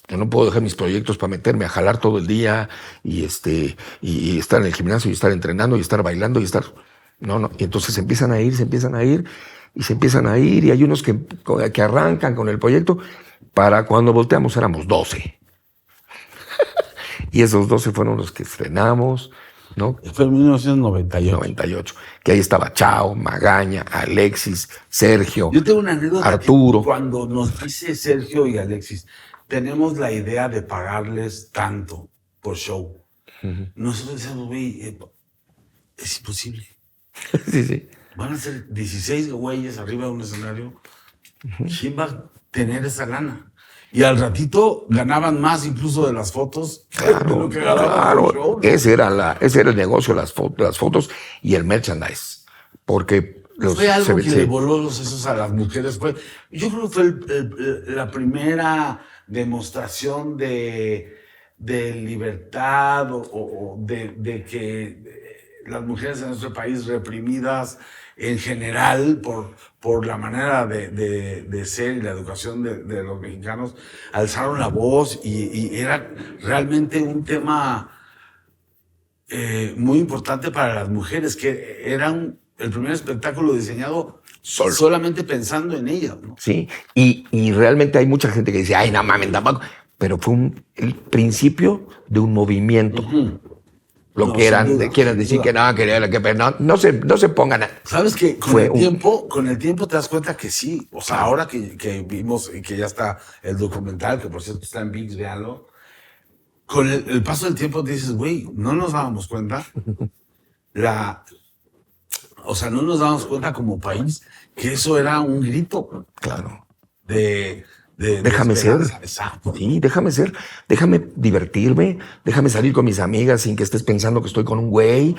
Speaker 1: Yo no puedo dejar mis proyectos para meterme a jalar todo el día y estar en el gimnasio y estar entrenando y estar bailando y estar... No. Y entonces se empiezan a ir y hay unos que arrancan con el proyecto. Para cuando volteamos éramos 12. Y esos 12 fueron los que estrenamos, ¿no?
Speaker 2: Fue en 1998.
Speaker 1: 98. Que ahí estaba Chao, Magaña, Alexis, Sergio,
Speaker 2: Yo tengo una anécdota.
Speaker 1: Arturo.
Speaker 2: Cuando nos dice Sergio y Alexis, tenemos la idea de pagarles tanto por show. Nosotros decimos, güey, es imposible.
Speaker 1: Sí.
Speaker 2: Van a ser 16 güeyes arriba de un escenario. ¿Quién va a tener esa lana? Y al ratito ganaban más incluso de las fotos.
Speaker 1: Claro, claro. Ese era el negocio, las fotos y el merchandise. Porque
Speaker 2: fue algo que le voló los sesos a las mujeres. Yo creo que fue la primera demostración de libertad o de que las mujeres en nuestro país reprimidas en general por la manera de ser y la educación de los mexicanos, alzaron la voz y era realmente un tema muy importante para las mujeres, que eran el primer espectáculo diseñado solamente pensando en ellas, ¿no?
Speaker 1: Sí, y realmente hay mucha gente que dice, ay, no mames, tampoco. Pero fue el principio de un movimiento. Lo
Speaker 2: No,
Speaker 1: que eran,
Speaker 2: sin duda,
Speaker 1: quieran
Speaker 2: sin
Speaker 1: decir
Speaker 2: duda.
Speaker 1: que no, que no se pongan a...
Speaker 2: Sabes que
Speaker 1: Fue
Speaker 2: con el tiempo te das cuenta que sí. O sea, ahora que vimos y que ya está el documental, que por cierto está en ViX, véanlo. Con el paso del tiempo te dices, güey, no nos dábamos cuenta. O sea, no nos dábamos cuenta como país que eso era un grito
Speaker 1: Claro.
Speaker 2: de
Speaker 1: Déjame ser.
Speaker 2: esperanza. Exacto.
Speaker 1: Sí, déjame ser. Déjame divertirme. Déjame salir con mis amigas sin que estés pensando que estoy con un güey.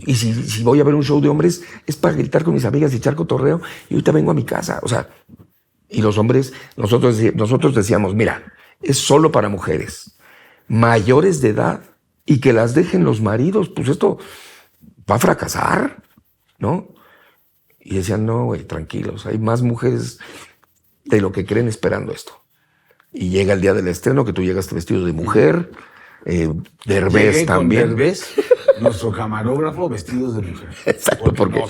Speaker 1: Y si voy a ver un show de hombres, es para gritar con mis amigas y echar cotorreo. Y ahorita vengo a mi casa. O sea, y los hombres, nosotros decíamos, mira, es solo para mujeres mayores de edad y que las dejen los maridos. Pues esto va a fracasar, ¿no? Y decían, no, güey, tranquilos. Hay más mujeres de lo que creen esperando esto. Y llega el día del estreno, que tú llegaste vestido de mujer, Derbez
Speaker 2: Llegué
Speaker 1: también.
Speaker 2: con Derbez, nuestro camarógrafo, vestidos de mujer.
Speaker 1: Exacto, porque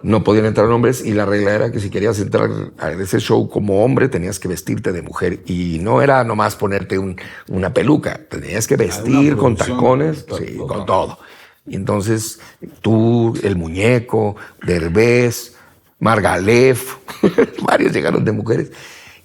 Speaker 1: no podían entrar hombres y la regla era que si querías entrar a ese show como hombre tenías que vestirte de mujer y no era nomás ponerte una peluca, tenías que vestir con tacones, sí, con todo. Y entonces tú, el muñeco, Derbez, Margalef, varios llegaron de mujeres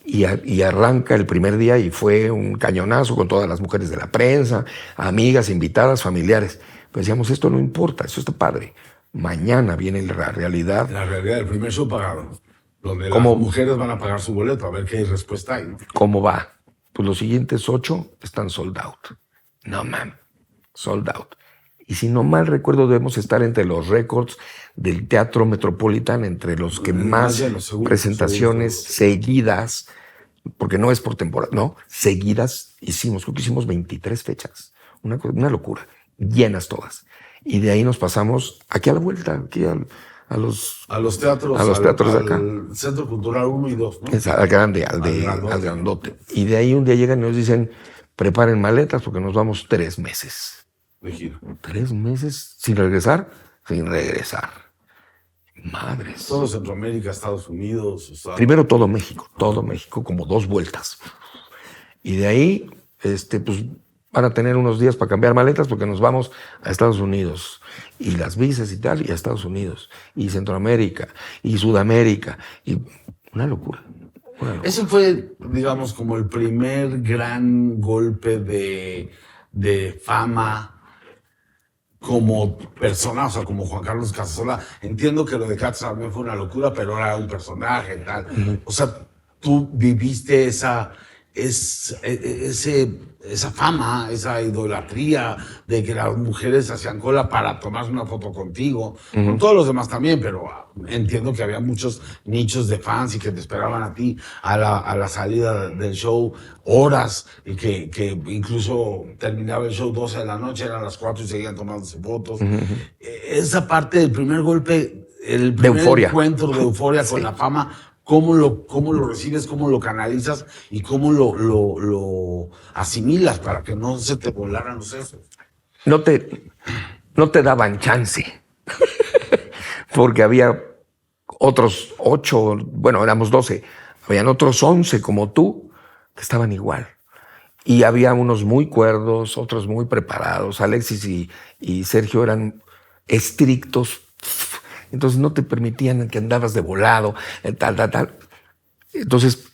Speaker 1: y arranca el primer día y fue un cañonazo con todas las mujeres de la prensa, amigas, invitadas, familiares. Pues decíamos, esto no importa, eso está padre. Mañana viene la realidad.
Speaker 2: La realidad del primer show pagado, donde
Speaker 1: ¿Cómo?
Speaker 2: las mujeres van a pagar su boleto a ver qué respuesta hay, ¿no?
Speaker 1: ¿Cómo va? Pues los siguientes 8 están sold out. No, man, sold out. Y si no mal recuerdo, debemos estar entre los récords del Teatro Metropolitan, entre los que más
Speaker 2: seguro,
Speaker 1: presentaciones seguidas, porque no es por temporada, no, seguidas hicimos, creo que hicimos 23 fechas. Una locura, llenas todas. Y de ahí nos pasamos aquí a la vuelta, aquí a los teatros de acá.
Speaker 2: Al Centro Cultural 1 y 2, ¿no?
Speaker 1: Al grande, al grandote. Y de ahí un día llegan y nos dicen, preparen maletas porque nos vamos 3 meses.
Speaker 2: De gira.
Speaker 1: 3 meses sin regresar, sin regresar. Madres.
Speaker 2: Todo Centroamérica, Estados Unidos. O sea,
Speaker 1: Primero todo México, como 2 vueltas. Y de ahí, pues van a tener unos días para cambiar maletas porque nos vamos a Estados Unidos. Y las visas y tal, y a Estados Unidos. Y Centroamérica, y Sudamérica. Y una locura.
Speaker 2: Ese fue, digamos, como el primer gran golpe de fama como persona, o sea, como Juan Carlos Casasola. Entiendo que lo de Cats también fue una locura, pero era un personaje y tal. O sea, tú viviste esa fama, esa idolatría de que las mujeres hacían cola para tomarse una foto contigo, con todos los demás también, pero entiendo que había muchos nichos de fans y que te esperaban a ti a la salida del show horas y que incluso terminaba el show 12 de la noche, eran las 4 y seguían tomándose fotos. Esa parte del primer golpe, el primer encuentro de euforia con la fama, ¿cómo lo recibes, cómo lo canalizas y cómo lo asimilas para que no se te volaran los sesos?
Speaker 1: No te daban chance. Porque había otros 8, bueno, éramos 12. Habían otros 11 como tú que estaban igual. Y había unos muy cuerdos, otros muy preparados. Alexis y Sergio eran estrictos. Entonces no te permitían que andabas de volado, tal. Entonces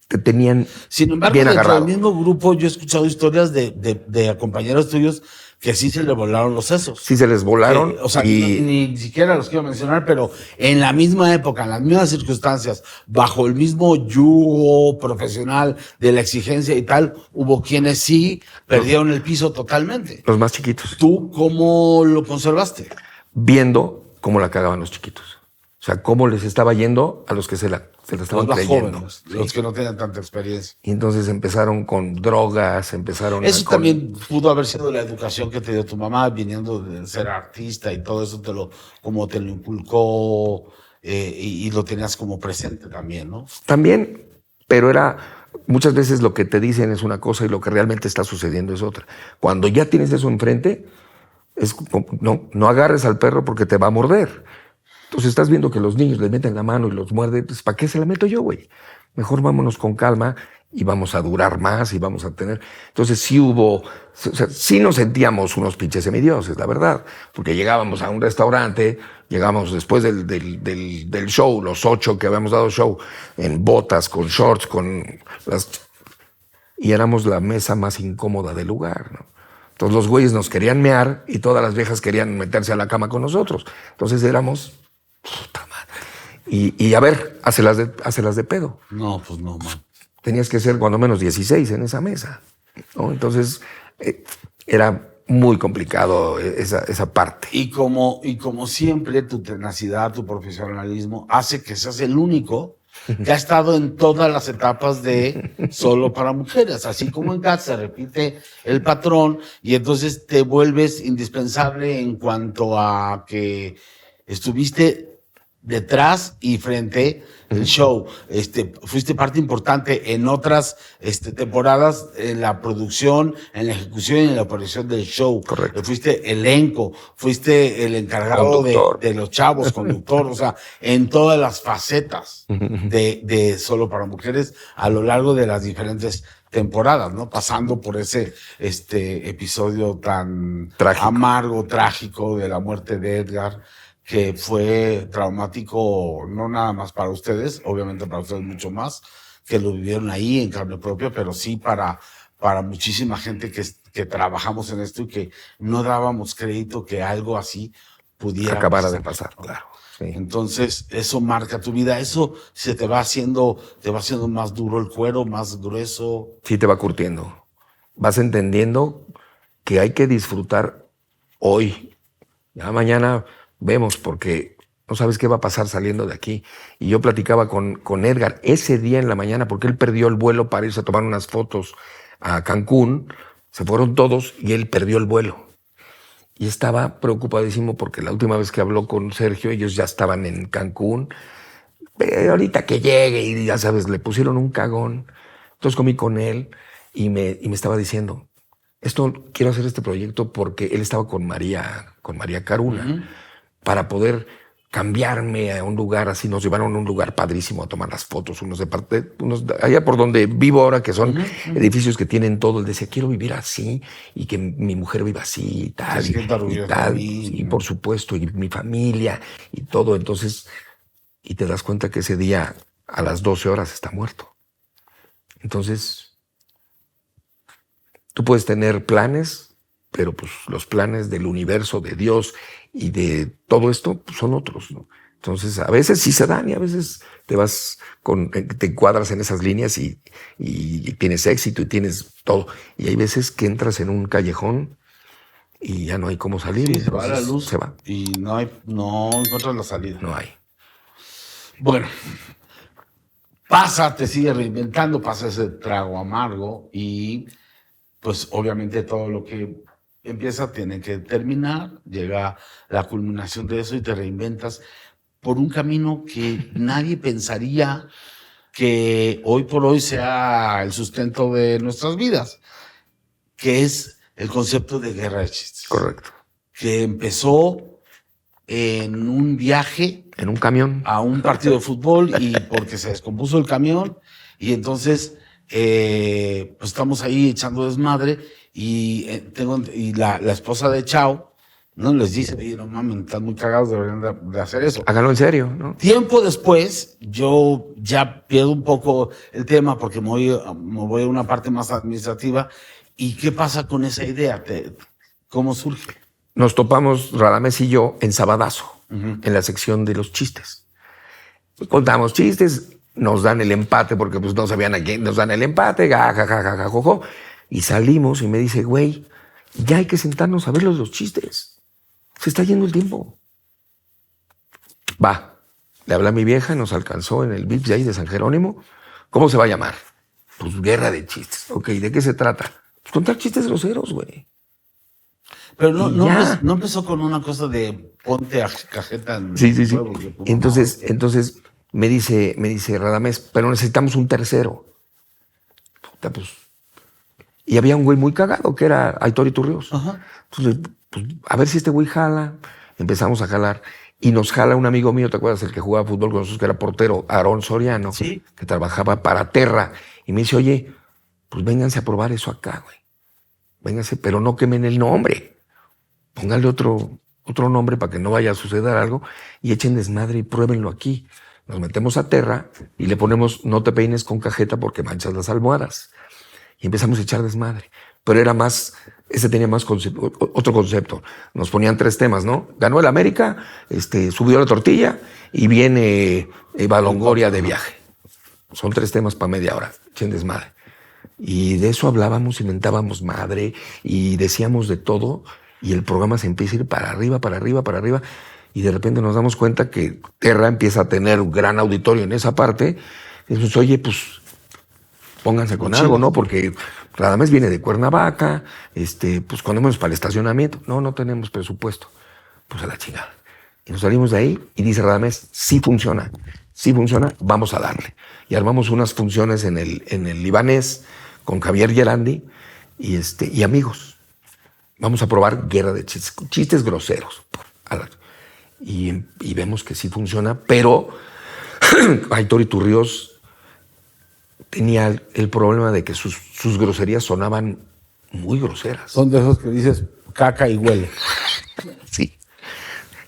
Speaker 1: te tenían
Speaker 2: Sin embargo,
Speaker 1: bien
Speaker 2: dentro
Speaker 1: agarrado.
Speaker 2: del mismo grupo yo he escuchado historias de compañeros tuyos que sí se le volaron los sesos.
Speaker 1: Sí se les volaron.
Speaker 2: O sea,
Speaker 1: y
Speaker 2: ni siquiera los quiero mencionar, pero en la misma época, en las mismas circunstancias, bajo el mismo yugo profesional de la exigencia y tal, hubo quienes sí perdieron el piso totalmente.
Speaker 1: los más chiquitos.
Speaker 2: ¿Tú cómo lo conservaste?
Speaker 1: Viendo cómo la cagaban los chiquitos. sea, cómo les estaba yendo a los que se la estaban
Speaker 2: Los más
Speaker 1: creyendo.
Speaker 2: jóvenes,
Speaker 1: ¿sí?
Speaker 2: los que no tenían tanta experiencia.
Speaker 1: Y entonces empezaron con drogas, empezaron
Speaker 2: Eso
Speaker 1: con...
Speaker 2: también pudo haber sido la educación que te dio tu mamá, viniendo de ser artista y todo eso como te lo inculcó y lo tenías como presente también, ¿no?
Speaker 1: También, pero muchas veces lo que te dicen es una cosa y lo que realmente está sucediendo es otra. Cuando ya tienes eso enfrente, no agarres al perro porque te va a morder. Entonces estás viendo que los niños les meten la mano y los muerden, pues ¿para qué se la meto yo, güey? Mejor vámonos con calma y vamos a durar más y vamos a tener... Entonces sí sí nos sentíamos unos pinches semidioses, la verdad, porque llegábamos a un restaurante, llegábamos después del show, los 8 que habíamos dado show, en botas, con shorts, y éramos la mesa más incómoda del lugar, ¿no? Entonces los güeyes nos querían mear y todas las viejas querían meterse a la cama con nosotros. Entonces éramos... Puta madre. Y a ver, hácelas de pedo.
Speaker 2: No, pues no, man.
Speaker 1: Tenías que ser cuando menos 16 en esa mesa, ¿no? Entonces era muy complicado esa parte.
Speaker 2: Y como siempre, tu tenacidad, tu profesionalismo hace que seas el único que ha estado en todas las etapas de Solo para Mujeres. Así como en casa se repite el patrón y entonces te vuelves indispensable en cuanto a que estuviste detrás y frente el show. Fuiste parte importante en otras temporadas en la producción, en la ejecución y en la operación del show.
Speaker 1: Correcto.
Speaker 2: Fuiste elenco, fuiste el encargado de los chavos, conductor, o sea, en todas las facetas de Solo para Mujeres a lo largo de las diferentes temporadas, ¿no? Pasando por ese episodio tan
Speaker 1: Trágico.
Speaker 2: amargo, trágico de la muerte de Edgar, que fue traumático no nada más para ustedes, obviamente para ustedes mucho más, que lo vivieron ahí en carne propia, pero sí para muchísima gente que trabajamos en esto y que no dábamos crédito que algo así pudiera
Speaker 1: Acabara de pasar,
Speaker 2: ¿no?
Speaker 1: claro. Sí.
Speaker 2: Entonces, eso marca tu vida, eso se te va haciendo más duro el cuero, más grueso.
Speaker 1: Sí te va curtiendo. Vas entendiendo que hay que disfrutar hoy. Ya mañana vemos, porque no sabes qué va a pasar saliendo de aquí. Y yo platicaba con Edgar ese día en la mañana, porque él perdió el vuelo para irse a tomar unas fotos a Cancún. Se fueron todos y él perdió el vuelo. Y estaba preocupadísimo porque la última vez que habló con Sergio, ellos ya estaban en Cancún. Ahorita que llegue, y ya sabes, le pusieron un cagón. Entonces comí con él y me estaba diciendo, quiero hacer este proyecto porque él estaba con María Caruna, para poder cambiarme a un lugar así. Nos llevaron a un lugar padrísimo a tomar las fotos, unos allá por donde vivo ahora, que son edificios que tienen todo. Él decía, quiero vivir así y que mi mujer viva así y tal, y por supuesto, y mi familia y todo. Entonces, y te das cuenta que ese día a las 12 horas está muerto. Entonces, tú puedes tener planes, pero pues los planes del universo, de Dios y de todo esto pues, son otros, ¿no? Entonces, a veces sí se dan y a veces te encuadras en esas líneas y tienes éxito y tienes todo. Y hay veces que entras en un callejón y ya no hay cómo salir.
Speaker 2: Sí, se va la luz.
Speaker 1: Se va.
Speaker 2: Y no encuentras la salida.
Speaker 1: No hay.
Speaker 2: Bueno, te sigue reinventando, pasa ese trago amargo y pues obviamente todo lo que empieza tiene que terminar, llega la culminación de eso y te reinventas por un camino que nadie pensaría que hoy por hoy sea el sustento de nuestras vidas, que es el concepto de Guerra de Chistes.
Speaker 1: Correcto.
Speaker 2: Que empezó en un viaje,
Speaker 1: en un camión,
Speaker 2: a un partido de fútbol y porque se descompuso el camión y entonces pues estamos ahí echando desmadre y la esposa de Chao no les dice, oye, no mames, están muy cagados, deberían de hacer eso.
Speaker 1: Háganlo en serio, ¿no?
Speaker 2: Tiempo después, yo ya pierdo un poco el tema porque me voy a una parte más administrativa. ¿Y qué pasa con esa idea? ¿Cómo surge?
Speaker 1: Nos topamos, Radamés y yo, en Sabadazo, en la sección de los chistes. Contamos chistes, nos dan el empate porque pues no sabían a quién, nos dan el empate, jajajajajajo, y salimos y me dice, güey, ya hay que sentarnos a ver los chistes. Se está yendo el tiempo. Va, Le hablé a mi vieja, nos alcanzó en el Vips de ahí de San Jerónimo. ¿Cómo se va a llamar? Pues Guerra de Chistes. Ok, ¿de qué se trata? Pues contar chistes groseros, güey.
Speaker 2: Pero
Speaker 1: Y ya.
Speaker 2: no empezó con una cosa de ponte a cajeta en
Speaker 1: Sí, sí, sí.
Speaker 2: huevos de tu mamá.
Speaker 1: Entonces me dice Radamés, pero necesitamos un tercero. Puta, pues. Y había un güey muy cagado que era Aitor Iturrios.
Speaker 2: Ajá.
Speaker 1: Entonces, pues, a ver si este güey jala. Empezamos a jalar. Y nos jala un amigo mío, ¿te acuerdas? El que jugaba fútbol con nosotros, que era portero, Aarón Soriano,
Speaker 2: Sí.
Speaker 1: que trabajaba para Terra. Y me dice, oye, pues vénganse a probar eso acá, güey. Vénganse, pero no quemen el nombre. Pónganle otro nombre para que no vaya a suceder algo y echen desmadre y pruébenlo aquí. Nos metemos a Terra y le ponemos no te peines con cajeta porque manchas las almohadas. Y empezamos a echar desmadre. Pero era más, ese tenía más otro concepto. Nos ponían 3 temas, ¿no? Ganó el América, subió la tortilla y viene Eva Longoria de viaje. Son 3 temas para media hora, echen desmadre. Y de eso hablábamos, inventábamos madre y decíamos de todo. Y el programa se empieza a ir para arriba, para arriba, para arriba. Y de repente nos damos cuenta que Terra empieza a tener un gran auditorio en esa parte. Y decimos, oye, pues pónganse con algo, ¿no? Porque Radamés viene de Cuernavaca, pues ponemos para el estacionamiento. No tenemos presupuesto. Pues a la chingada. Y nos salimos de ahí y dice Radamés, sí funciona, vamos a darle. Y armamos unas funciones en el libanés con Javier Gerandi y amigos. Vamos a probar Guerra de Chistes groseros. Y vemos que sí funciona, pero Aitor Iturrios tenía el problema de que sus groserías sonaban muy groseras.
Speaker 2: Son de esos que dices caca y huele.
Speaker 1: Sí.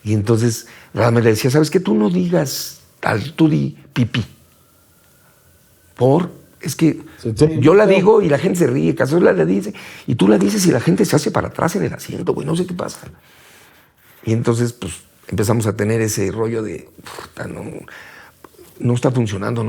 Speaker 1: Y entonces Radamés le decía, ¿sabes qué? Tú no digas tal, tú di pipí. Es que yo la digo y la gente se ríe, Cazuela la dice, y tú la dices y la gente se hace para atrás en el asiento, güey, no sé qué pasa. Y entonces, pues, empezamos a tener ese rollo de, puta, no está funcionando.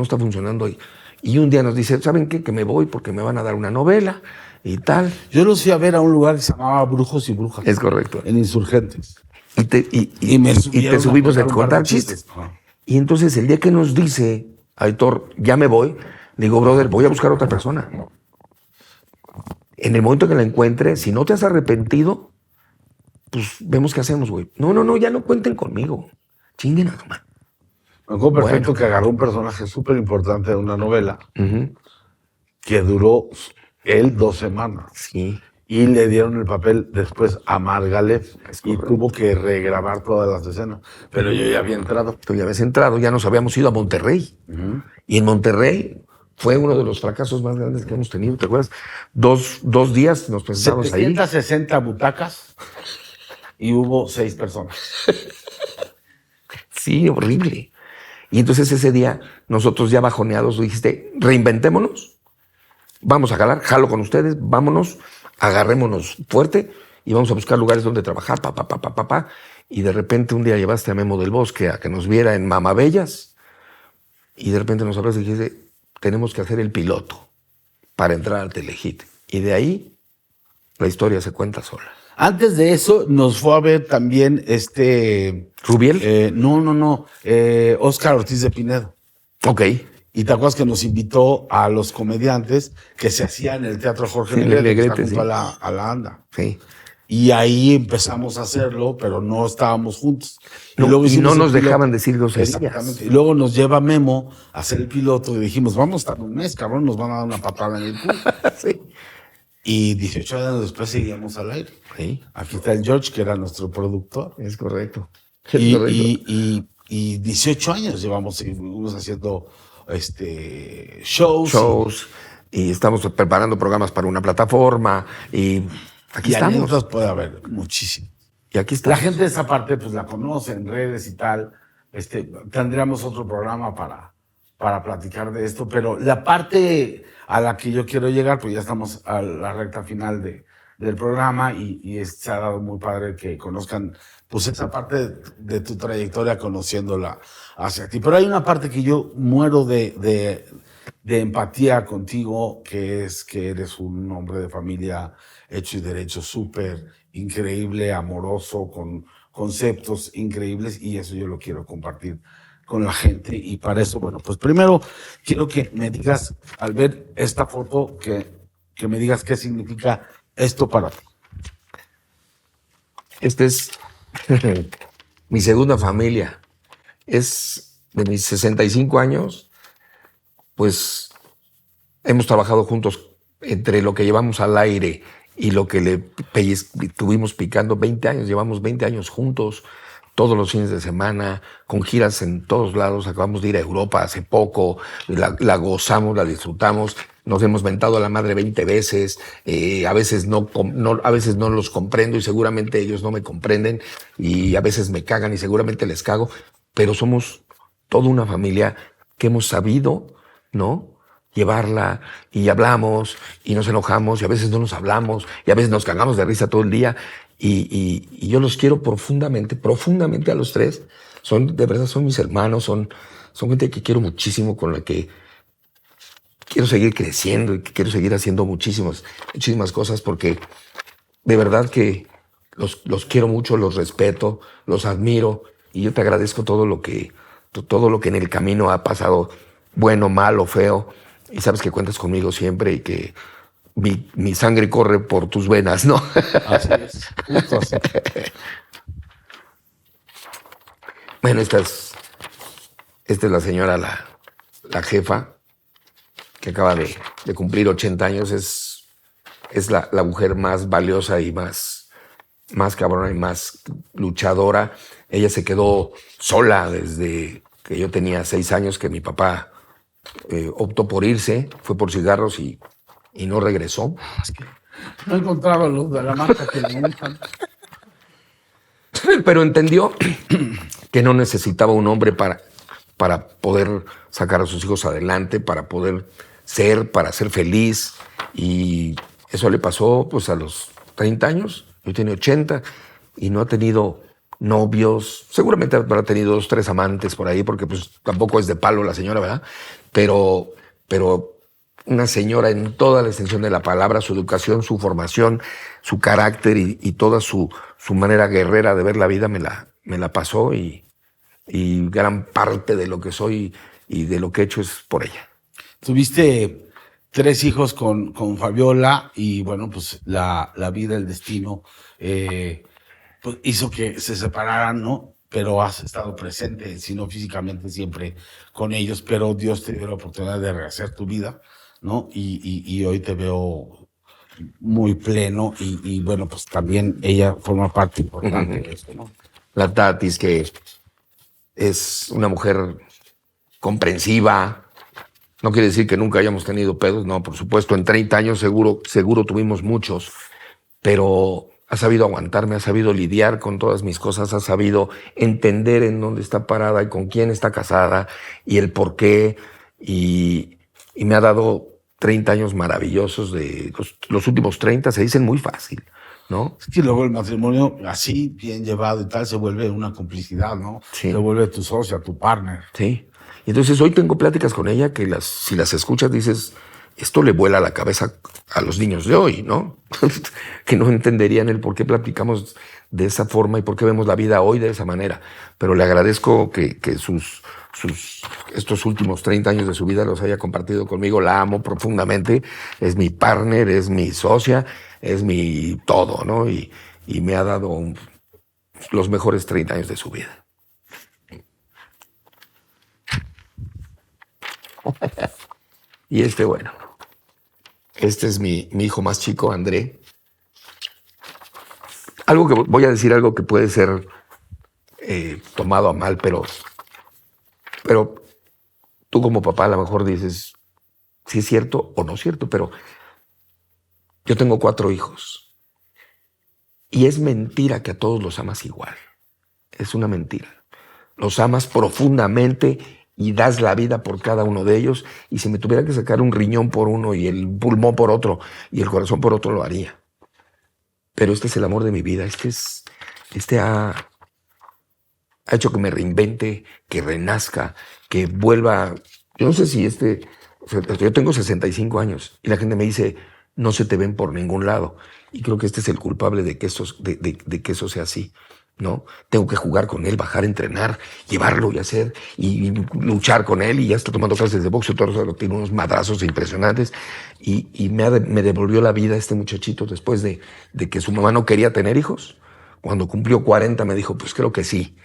Speaker 1: Y un día nos dice, ¿saben qué? Que me voy porque me van a dar una novela y tal.
Speaker 2: Yo los fui a ver a un lugar que se llamaba Brujos y Brujas.
Speaker 1: Es correcto.
Speaker 2: En Insurgentes.
Speaker 1: Y te subimos a contar chistes. Y entonces, el día que nos dice, Aitor, ya me voy, digo, brother, voy a buscar a otra persona. En el momento que la encuentre, si no te has arrepentido, pues vemos qué hacemos, güey. No, ya no cuenten conmigo. Chinguen a tomar.
Speaker 2: Me acuerdo perfecto que agarró un personaje súper importante de una novela que duró él 2 semanas.
Speaker 1: Sí.
Speaker 2: Y le dieron el papel después a Margalef y tuvo que regrabar todas las escenas. Pero yo ya había entrado.
Speaker 1: Tú ya habías entrado, ya nos habíamos ido a Monterrey. Y en Monterrey fue uno de los fracasos más grandes que hemos tenido, ¿te acuerdas? 2 días nos presentamos ahí.
Speaker 2: 760 butacas y hubo 6 personas.
Speaker 1: Sí, horrible. Y entonces ese día, nosotros ya bajoneados, dijiste, reinventémonos, vamos a jalar, jalo con ustedes, vámonos, agarrémonos fuerte y vamos a buscar lugares donde trabajar, Y de repente un día llevaste a Memo del Bosque a que nos viera en Mamabellas y de repente nos hablaste y dijiste, tenemos que hacer el piloto para entrar al Telehit. Y de ahí la historia se cuenta sola.
Speaker 2: Antes de eso, nos fue a ver también
Speaker 1: ¿Rubiel?
Speaker 2: No. Óscar Ortiz de Pinedo.
Speaker 1: Ok.
Speaker 2: Y te acuerdas que nos invitó a los comediantes que se hacían en el Teatro Jorge Negrete, que está junto a la ANDA.
Speaker 1: Sí.
Speaker 2: Y ahí empezamos a hacerlo, pero no estábamos juntos.
Speaker 1: Y no nos dejaban decir groserías.
Speaker 2: Exactamente. Y luego nos lleva Memo a hacer el piloto y dijimos, vamos a estar un mes, cabrón, nos van a dar una patada en el culo.
Speaker 1: Sí.
Speaker 2: Y 18 años después seguíamos al aire.
Speaker 1: Sí.
Speaker 2: Aquí está el George, que era nuestro productor.
Speaker 1: Es correcto.
Speaker 2: Y 18 años seguimos haciendo shows.
Speaker 1: Y estamos preparando programas para una plataforma. Y aquí estamos.
Speaker 2: Puede haber muchísimo.
Speaker 1: Y aquí está.
Speaker 2: La gente de esa parte pues la conoce en redes y tal. Tendríamos otro programa para platicar de esto, pero la parte a la que yo quiero llegar, pues ya estamos a la recta final del programa y se ha dado muy padre que conozcan pues esa parte de tu trayectoria conociéndola hacia ti. Pero hay una parte que yo muero de empatía contigo, que es que eres un hombre de familia hecho y derecho, súper increíble, amoroso, con conceptos increíbles, y eso yo lo quiero compartir con la gente. Y para eso, bueno, pues primero quiero que me digas, al ver esta foto, que me digas qué significa esto para ti.
Speaker 1: Este es mi segunda familia. Es de mis 65 años, pues hemos trabajado juntos entre lo que llevamos al aire y lo que tuvimos picando 20 años. Llevamos 20 años juntos, todos los fines de semana, con giras en todos lados. Acabamos de ir a Europa hace poco, la gozamos, la disfrutamos. Nos hemos mentado a la madre 20 veces, a veces a veces no los comprendo y seguramente ellos no me comprenden y a veces me cagan y seguramente les cago, pero somos toda una familia que hemos sabido, ¿no?, llevarla, y hablamos y nos enojamos y a veces no nos hablamos y a veces nos cagamos de risa todo el día y yo los quiero profundamente a los tres. De verdad son mis hermanos, son gente que quiero muchísimo, con la que quiero seguir creciendo y que quiero seguir haciendo muchísimas cosas, porque de verdad que los quiero mucho, los respeto, los admiro, y yo te agradezco todo lo que en el camino ha pasado, bueno, malo, feo, y sabes que cuentas conmigo siempre y que mi sangre corre por tus venas, ¿no?
Speaker 2: Así es, justo así.
Speaker 1: Bueno, esta es la señora, la jefa, que acaba de cumplir 80 años. Es la mujer más valiosa y más cabrona y más luchadora. Ella se quedó sola desde que yo tenía 6 años, que mi papá optó por irse, fue por cigarros y no regresó.
Speaker 2: Es que no encontraba luz de la marca que le gustan.
Speaker 1: Pero entendió que no necesitaba un hombre para poder sacar a sus hijos adelante, para ser feliz. Y eso le pasó pues a los 30 años. Yo tenía 80 y no ha tenido novios. Seguramente habrá tenido 2, 3 amantes por ahí, porque pues tampoco es de palo la señora, ¿verdad? Pero una señora en toda la extensión de la palabra, su educación, su formación, su carácter y toda su manera guerrera de ver la vida me la pasó, y gran parte de lo que soy y de lo que he hecho es por ella.
Speaker 2: Tuviste 3 hijos con Fabiola y bueno, pues la vida, el destino, pues hizo que se separaran, ¿no? Pero has estado presente, si no físicamente, siempre con ellos, pero Dios te dio la oportunidad de rehacer tu vida, ¿no? Y hoy te veo muy pleno y bueno, pues también ella forma parte importante de esto, ¿no?
Speaker 1: La Tatis, que es una mujer comprensiva. No quiere decir que nunca hayamos tenido pedos, no, por supuesto, en 30 años seguro tuvimos muchos, pero ha sabido aguantarme, ha sabido lidiar con todas mis cosas, ha sabido entender en dónde está parada y con quién está casada y el por qué, y me ha dado 30 años maravillosos. Los últimos 30 se dicen muy fácil, ¿no?
Speaker 2: Es que luego el matrimonio, así bien llevado y tal, se vuelve una complicidad, ¿no?
Speaker 1: Sí.
Speaker 2: Se vuelve tu socia, tu partner.
Speaker 1: Sí. Y entonces hoy tengo pláticas con ella que si las escuchas dices, esto le vuela la cabeza a los niños de hoy, ¿no? Que no entenderían el por qué platicamos de esa forma y por qué vemos la vida hoy de esa manera. Pero le agradezco que estos últimos 30 años de su vida los haya compartido conmigo. La amo profundamente. Es mi partner, es mi socia, es mi todo, ¿no? Y me ha dado los mejores 30 años de su vida. Y bueno, este es mi hijo más chico, André. Voy a decir algo que puede ser tomado a mal, pero tú como papá a lo mejor dices si es cierto o no es cierto, pero yo tengo 4 hijos y es mentira que a todos los amas igual. Es una mentira. Los amas profundamente y das la vida por cada uno de ellos, y si me tuviera que sacar un riñón por uno y el pulmón por otro y el corazón por otro, lo haría. Pero este es el amor de mi vida. Este ha hecho que me reinvente, que renazca, que vuelva. Yo no sé si yo tengo 65 años y la gente me dice, no se te ven por ningún lado. Y creo que este es el culpable de que eso sea así. ¿no? Tengo que jugar con él, bajar, entrenar, llevarlo y hacer, y luchar con él, y ya está tomando clases de boxeo, todo tiene unos madrazos impresionantes, y me devolvió la vida este muchachito después de que su mamá no quería tener hijos. Cuando cumplió 40 me dijo, pues creo que sí,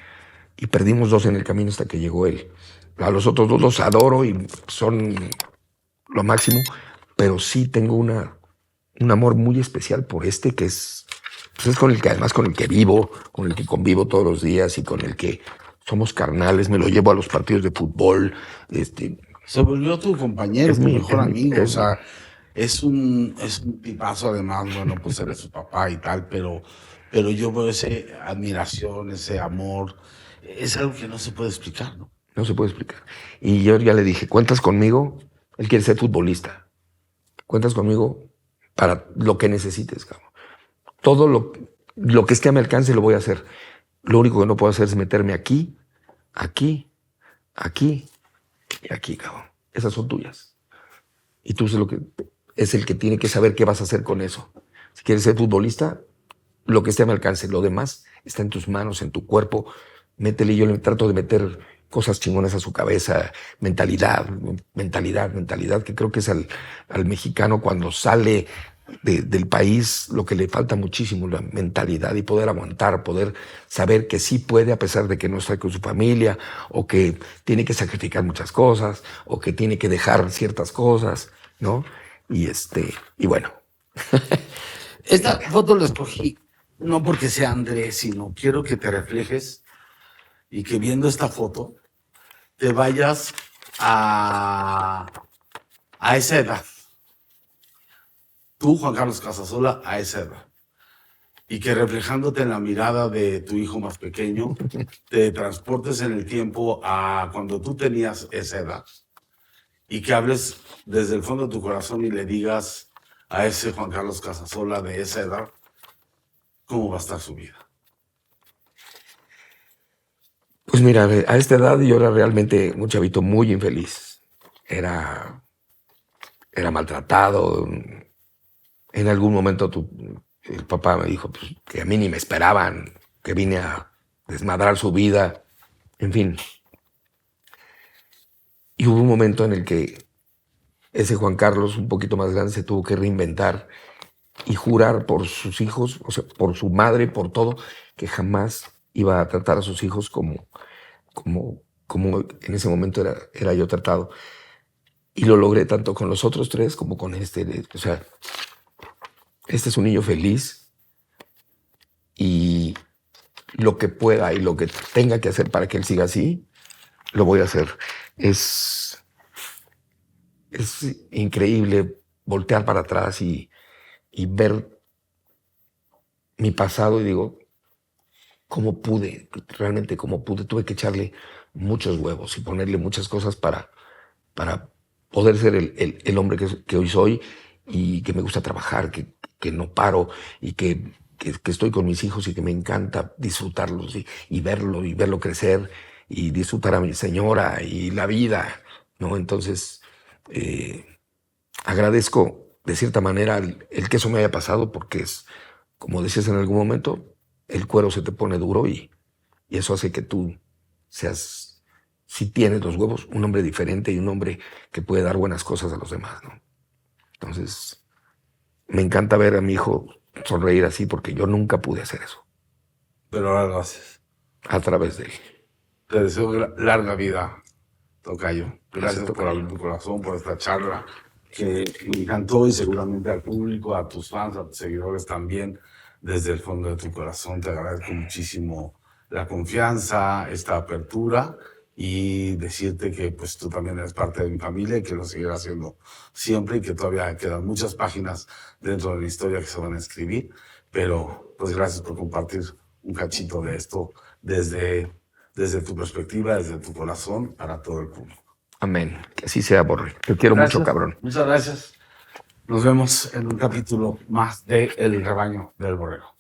Speaker 1: y perdimos 2 en el camino hasta que llegó él. A los otros 2 los adoro y son lo máximo, pero sí tengo un amor muy especial por este que pues es con el que además con el que vivo, con el que convivo todos los días y con el que somos carnales. Me lo llevo a los partidos de fútbol.
Speaker 2: Se volvió tu compañero,
Speaker 1: Es
Speaker 2: tu
Speaker 1: mi-
Speaker 2: mejor
Speaker 1: es mi-
Speaker 2: amigo. O
Speaker 1: es-
Speaker 2: sea, es un tipazo además. Bueno, pues eres su papá y tal, pero yo veo esa admiración, ese amor. Es algo que no se puede explicar, ¿no?
Speaker 1: No se puede explicar. Y yo ya le dije, ¿cuentas conmigo? Él quiere ser futbolista. Cuentas conmigo para lo que necesites, cabrón. Todo lo que esté a mi alcance lo voy a hacer. Lo único que no puedo hacer es meterme aquí, aquí, aquí y aquí, cabrón. Esas son tuyas. Y tú es el que tiene que saber qué vas a hacer con eso. Si quieres ser futbolista, lo que esté a mi alcance. Lo demás está en tus manos, en tu cuerpo. Métele. Yo le trato de meter cosas chingonas a su cabeza. Mentalidad, que creo que es al mexicano cuando sale del país lo que le falta muchísimo, la mentalidad y poder aguantar, poder saber que sí puede a pesar de que no está con su familia o que tiene que sacrificar muchas cosas o que tiene que dejar ciertas cosas, ¿no? Y bueno,
Speaker 2: Esta foto la escogí no porque sea Andrés, sino quiero que te reflejes y que viendo esta foto te vayas a esa edad. Tú, Juan Carlos Casasola, a esa edad. Y que reflejándote en la mirada de tu hijo más pequeño, te transportes en el tiempo a cuando tú tenías esa edad. Y que hables desde el fondo de tu corazón y le digas a ese Juan Carlos Casasola de esa edad cómo va a estar su vida.
Speaker 1: pues mira, a esta edad yo era realmente un chavito muy infeliz. Era maltratado. En algún momento el papá me dijo pues, que a mí ni me esperaban, que vine a desmadrar su vida, en fin. Y hubo un momento en el que ese Juan Carlos, un poquito más grande, se tuvo que reinventar y jurar por sus hijos, o sea, por su madre, por todo, que jamás iba a tratar a sus hijos como en ese momento era yo tratado. Y lo logré tanto con los otros 3 como con este. O sea, este es un niño feliz y lo que pueda y lo que tenga que hacer para que él siga así, lo voy a hacer. Es increíble voltear para atrás y ver mi pasado y digo, ¿cómo pude? Realmente, ¿cómo pude? Tuve que echarle muchos huevos y ponerle muchas cosas para poder ser el hombre que hoy soy y que me gusta trabajar, que no paro y que estoy con mis hijos y que me encanta disfrutarlos y verlo crecer y disfrutar a mi señora y la vida, ¿no? Entonces, agradezco de cierta manera el que eso me haya pasado porque es, como decías en algún momento, el cuero se te pone duro y eso hace que tú seas, si tienes los huevos, un hombre diferente y un hombre que puede dar buenas cosas a los demás, ¿no? Entonces, me encanta ver a mi hijo sonreír así porque yo nunca pude hacer eso
Speaker 2: Pero ahora lo haces.
Speaker 1: a través de él.
Speaker 2: Te deseo larga vida, tocayo. Gracias por
Speaker 1: tocayo.
Speaker 2: abrir tu corazón, por esta charla que me encantó y seguramente al público, a tus fans, a tus seguidores también, desde el fondo de tu corazón. Te agradezco muchísimo la confianza, esta apertura y decirte que pues tú también eres parte de mi familia y que lo seguirás haciendo siempre y que todavía quedan muchas páginas dentro de la historia que se van a escribir. Pero pues gracias por compartir un cachito de esto desde tu perspectiva, desde tu corazón, para todo el público.
Speaker 1: Amén. Que así sea, Borre. Te quiero mucho, cabrón.
Speaker 2: Muchas gracias. Nos vemos en un capítulo más de El Rebaño del Borrego.